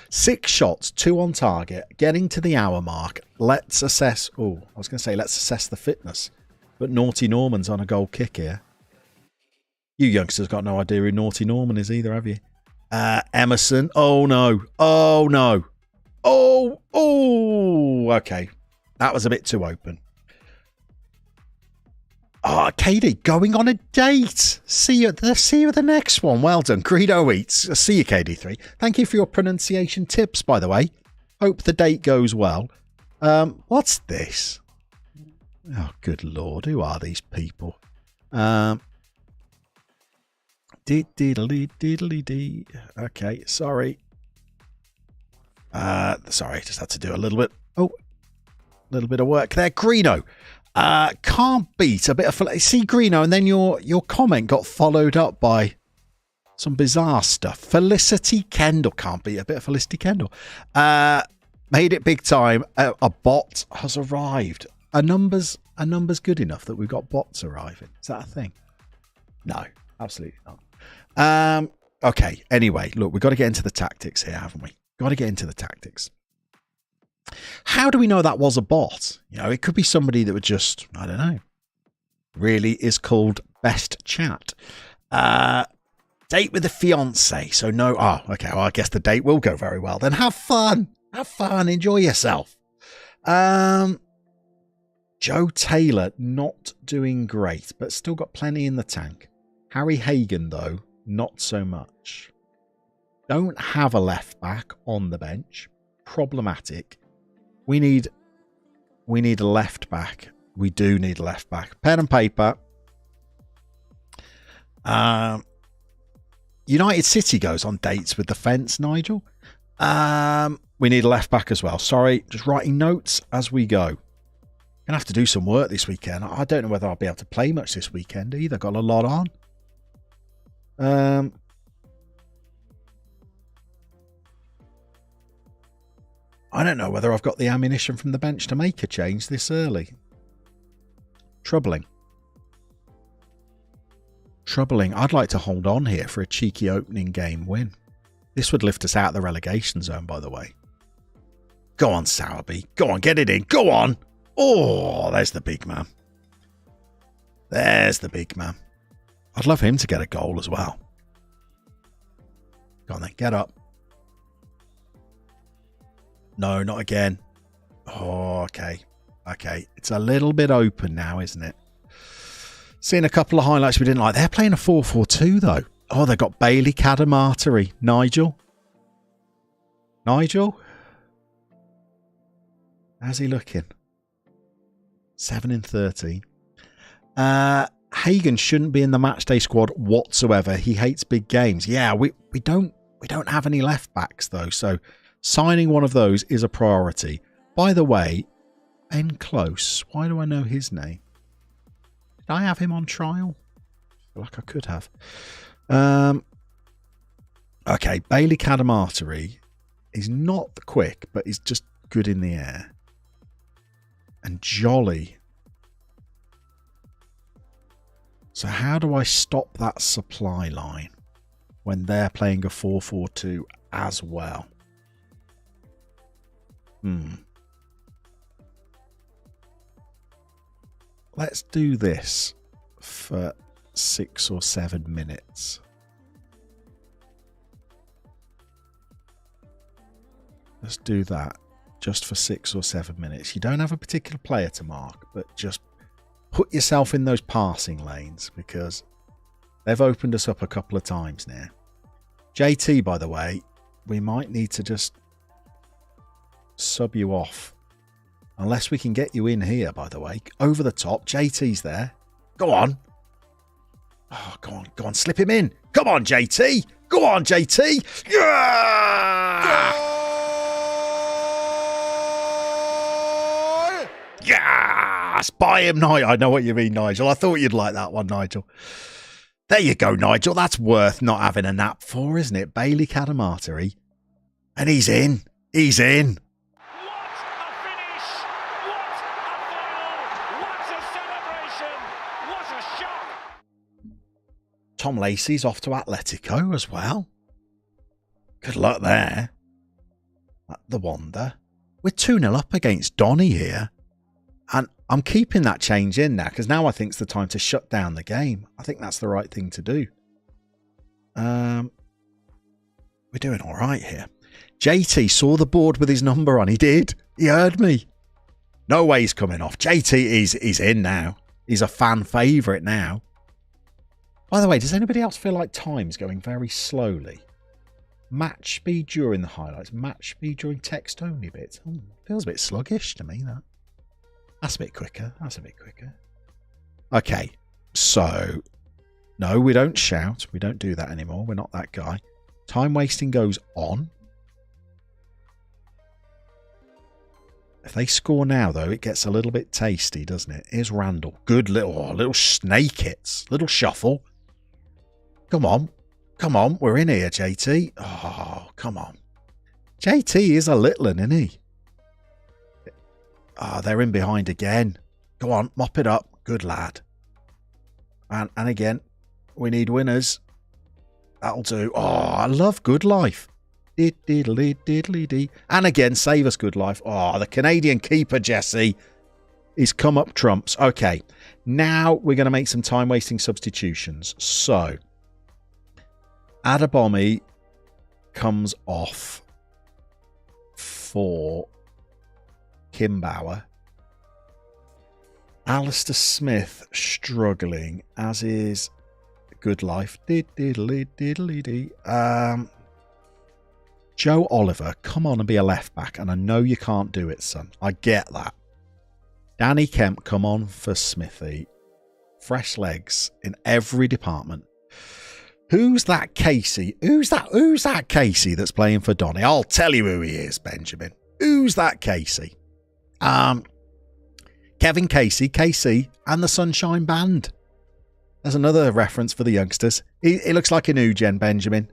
6 shots, 2 on target, getting to the hour mark. Let's assess... Oh, I was going to say let's assess the fitness. But Naughty Norman's on a goal kick here. You youngsters got no idea who Naughty Norman is either, have you? Emerson. Oh, no. Oh, no. Oh, okay. That was a bit too open. Oh, KD, going on a date. See you at the next one. Well done. Greedo Eats. See you, KD3. Thank you for your pronunciation tips, by the way. Hope the date goes well. What's this? Oh, good Lord. Who are these people? Diddly-dee. Okay, sorry. Sorry, just had to do a little bit. Oh, a little bit of work there. Greeno. Can't beat a bit of... See, Greeno, and then your comment got followed up by some bizarre stuff. Felicity Kendall. Can't beat a bit of Felicity Kendall. Made it big time. A bot has arrived. Are numbers good enough that we've got bots arriving? Is that a thing? No, absolutely not. Okay, anyway, look, we've got to get into the tactics here, haven't we? Got to get into the tactics. How do we know that was a bot? You know, it could be somebody that would just, I don't know, really is called best chat. Date with the fiance. So no, okay, well, I guess the date will go very well. Then have fun. Have fun. Enjoy yourself. Joe Taylor, not doing great, but still got plenty in the tank. Harry Hagan, though, not so much. Don't have a left back on the bench. Problematic. We need a left back. We do need a left back. Pen and paper. United City goes on dates with the fence, Nigel. We need a left back as well. Sorry, just writing notes as we go. Gonna have to do some work this weekend. I don't know whether I'll be able to play much this weekend either. Got a lot on. I don't know whether I've got the ammunition from the bench to make a change this early. Troubling. I'd like to hold on here for a cheeky opening game win. This would lift us out of the relegation zone, by the way. Go on, Sowerby. Go on, get it in. Go on. Oh, there's the big man. There's the big man. I'd love him to get a goal as well. Go on then, get up. No, not again. Oh, okay. Okay, it's a little bit open now, isn't it? Seen a couple of highlights we didn't like. They're playing a 4-4-2, though. Oh, they've got Bailey Cadamarteri. Nigel? How's he looking? 7 in 13. Hagan shouldn't be in the matchday squad whatsoever. He hates big games. Yeah, we don't have any left backs, though, so signing one of those is a priority. By the way, Ben Close. Why do I know his name? Did I have him on trial? I feel like I could have. Okay, Bailey Cadamarteri. He's not quick, but he's just good in the air. And Jolly. So how do I stop that supply line when they're playing a 4-4-2 as well? Let's do this for 6 or 7 minutes. Let's do that just for 6 or 7 minutes. You don't have a particular player to mark, but just put yourself in those passing lanes because they've opened us up a couple of times now. JT, by the way, we might need to just sub you off. Unless we can get you in here, by the way. Over the top. JT's there. Go on. Oh, go on. Slip him in. Come on, JT. Go on, JT. Yeah! Yes! Buy him, Nigel. I know what you mean, Nigel. I thought you'd like that one, Nigel. There you go, Nigel. That's worth not having a nap for, isn't it? Bailey Cadamarteri. And he's in. He's in. Tom Lacey's off to Atletico as well. Good luck there. The Wonder. We're 2-0 up against Donny here. And I'm keeping that change in now because now I think it's the time to shut down the game. I think that's the right thing to do. We're doing all right here. JT saw the board with his number on. He did. He heard me. No way he's coming off. JT is in now. He's a fan favourite now. By the way, does anybody else feel like time's going very slowly? Match speed during the highlights. Match speed during text only bits. Oh, feels a bit sluggish to me, that. That's a bit quicker. That's a bit quicker. Okay, so no, we don't shout. We don't do that anymore. We're not that guy. Time wasting goes on. If they score now, though, it gets a little bit tasty, doesn't it? Here's Randall. Good little snake hits. Little shuffle. Come on. Come on. We're in here, JT. Oh, come on. JT is a little one, isn't he? Ah, oh, they're in behind again. Go on, mop it up. Good lad. And again, we need winners. That'll do. Oh, I love Good Life. Diddly-diddly-diddly-dee. And again, save us, Good Life. Oh, the Canadian keeper, Jesse, is come up trumps. Okay, now we're going to make some time-wasting substitutions. So, Adebomi comes off for Kimbauer. Alistair Smith struggling, as is Good Life. Diddly-diddly-dee. Joe Oliver, come on and be a left back. And I know you can't do it, son. I get that. Danny Kemp, come on for Smithy. Fresh legs in every department. Who's that Casey? Who's that Casey that's playing for Donny? I'll tell you who he is, Benjamin. Who's that Casey? Kevin Casey, KC, and the Sunshine Band. There's another reference for the youngsters. He looks like a new gen, Benjamin.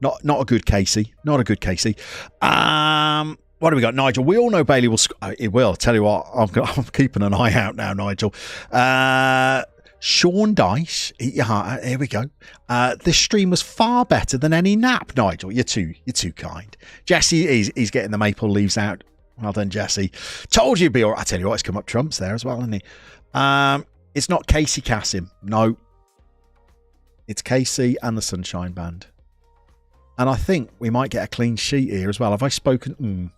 Not a good Casey. Not a good Casey. What do we got? Nigel. We all know Bailey will score. It will. Tell you what, I'm keeping an eye out now, Nigel. Sean Dyche. Eat your heart out. Here we go. This stream was far better than any nap, Nigel. You're too kind. Jesse, he's getting the maple leaves out. Well done, Jesse. Told you it'd be all right. I tell you what, it's come up trumps there as well, isn't he? It's not Casey Kassim. No. It's Casey and the Sunshine Band. And I think we might get a clean sheet here as well. Have I spoken?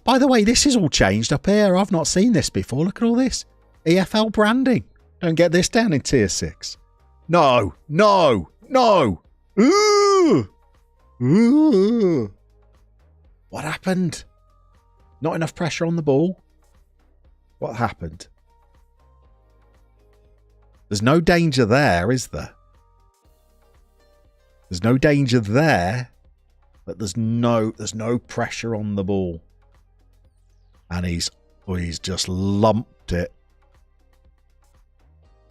By the way, this is all changed up here. I've not seen this before. Look at all this. EFL branding. Don't get this down in tier 6. No. Ooh. What happened? Not enough pressure on the ball? What happened? There's no danger there, is there? There's no danger there, but there's no pressure on the ball. And he's just lumped it.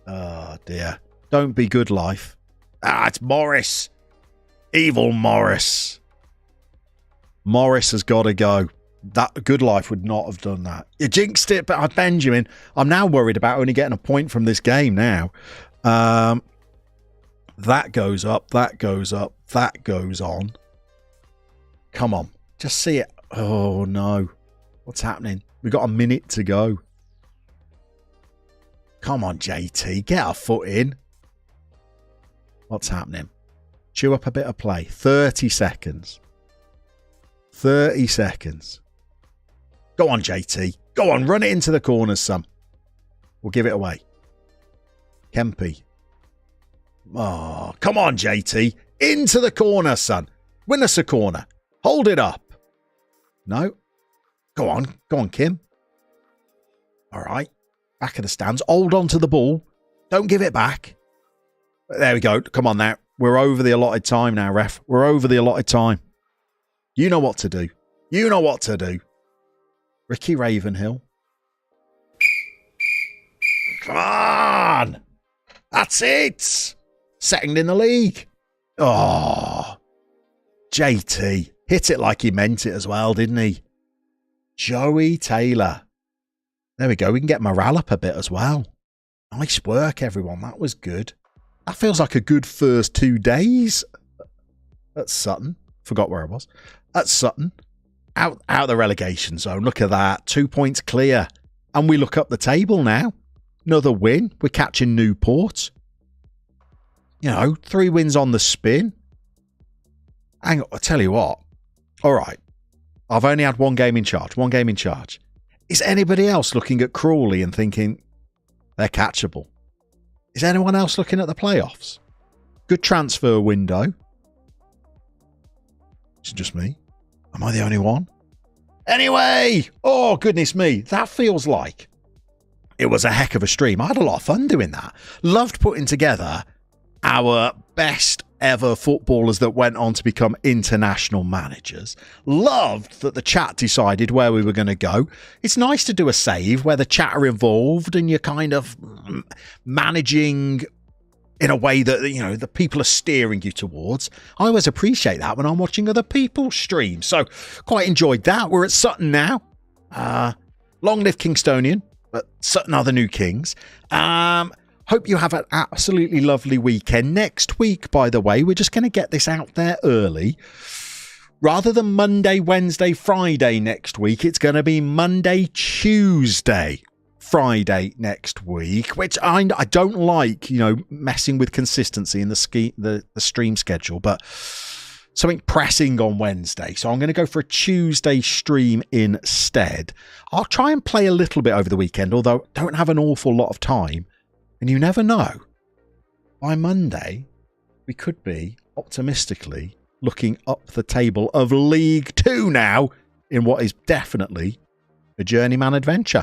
Oh dear. Don't be Good Life. It's Morris. Evil Morris. Morris has got to go. That Good Life would not have done that. You jinxed it, but Benjamin, I'm now worried about only getting a point from this game now. That goes up, that goes up, that goes on. Come on, just see it. Oh no. What's happening? We've got a minute to go. Come on, JT, get a foot in. What's happening? Chew up a bit of play. 30 seconds. 30 seconds. Go on, JT. Go on, run it into the corners, son. We'll give it away. Kempy. Oh, come on, JT. Into the corner, son. Win us a corner. Hold it up. No. Go on, Kim. All right. Back of the stands. Hold on to the ball. Don't give it back. There we go. Come on now. We're over the allotted time now, ref. We're over the allotted time. You know what to do. You know what to do. Ricky Ravenhill. Come on. That's it. Second in the league. Oh. JT. Hit it like he meant it as well, didn't he? Joey Taylor. There we go. We can get morale up a bit as well. Nice work, everyone. That was good. That feels like a good first 2 days at Sutton. Forgot where I was. At Sutton. Out the relegation zone. Look at that. 2 points clear. And we look up the table now. Another win. We're catching Newport. 3 wins on the spin. Hang on, I'll tell you what. All right. I've only had one game in charge. Is anybody else looking at Crawley and thinking they're catchable? Is anyone else looking at the playoffs? Good transfer window. Is it just me? Am I the only one? Anyway, oh goodness me, that feels like it was a heck of a stream. I had a lot of fun doing that. Loved putting together our best ever footballers that went on to become international managers. Loved that the chat decided where we were going to go. It's nice to do a save where the chat are involved and you're kind of managing in a way that, the people are steering you towards. I always appreciate that when I'm watching other people stream. So quite enjoyed that. We're at Sutton now. Long live Kingstonian, but Sutton are the new kings. Hope you have an absolutely lovely weekend. Next week, by the way, we're just going to get this out there early. Rather than Monday, Wednesday, Friday next week, it's going to be Monday, Tuesday, Friday next week, which I don't like, messing with consistency in the stream schedule, but something pressing on Wednesday. So I'm going to go for a Tuesday stream instead. I'll try and play a little bit over the weekend, although I don't have an awful lot of time. And you never know. By Monday, we could be, optimistically, looking up the table of League 2 now in what is definitely a journeyman adventure.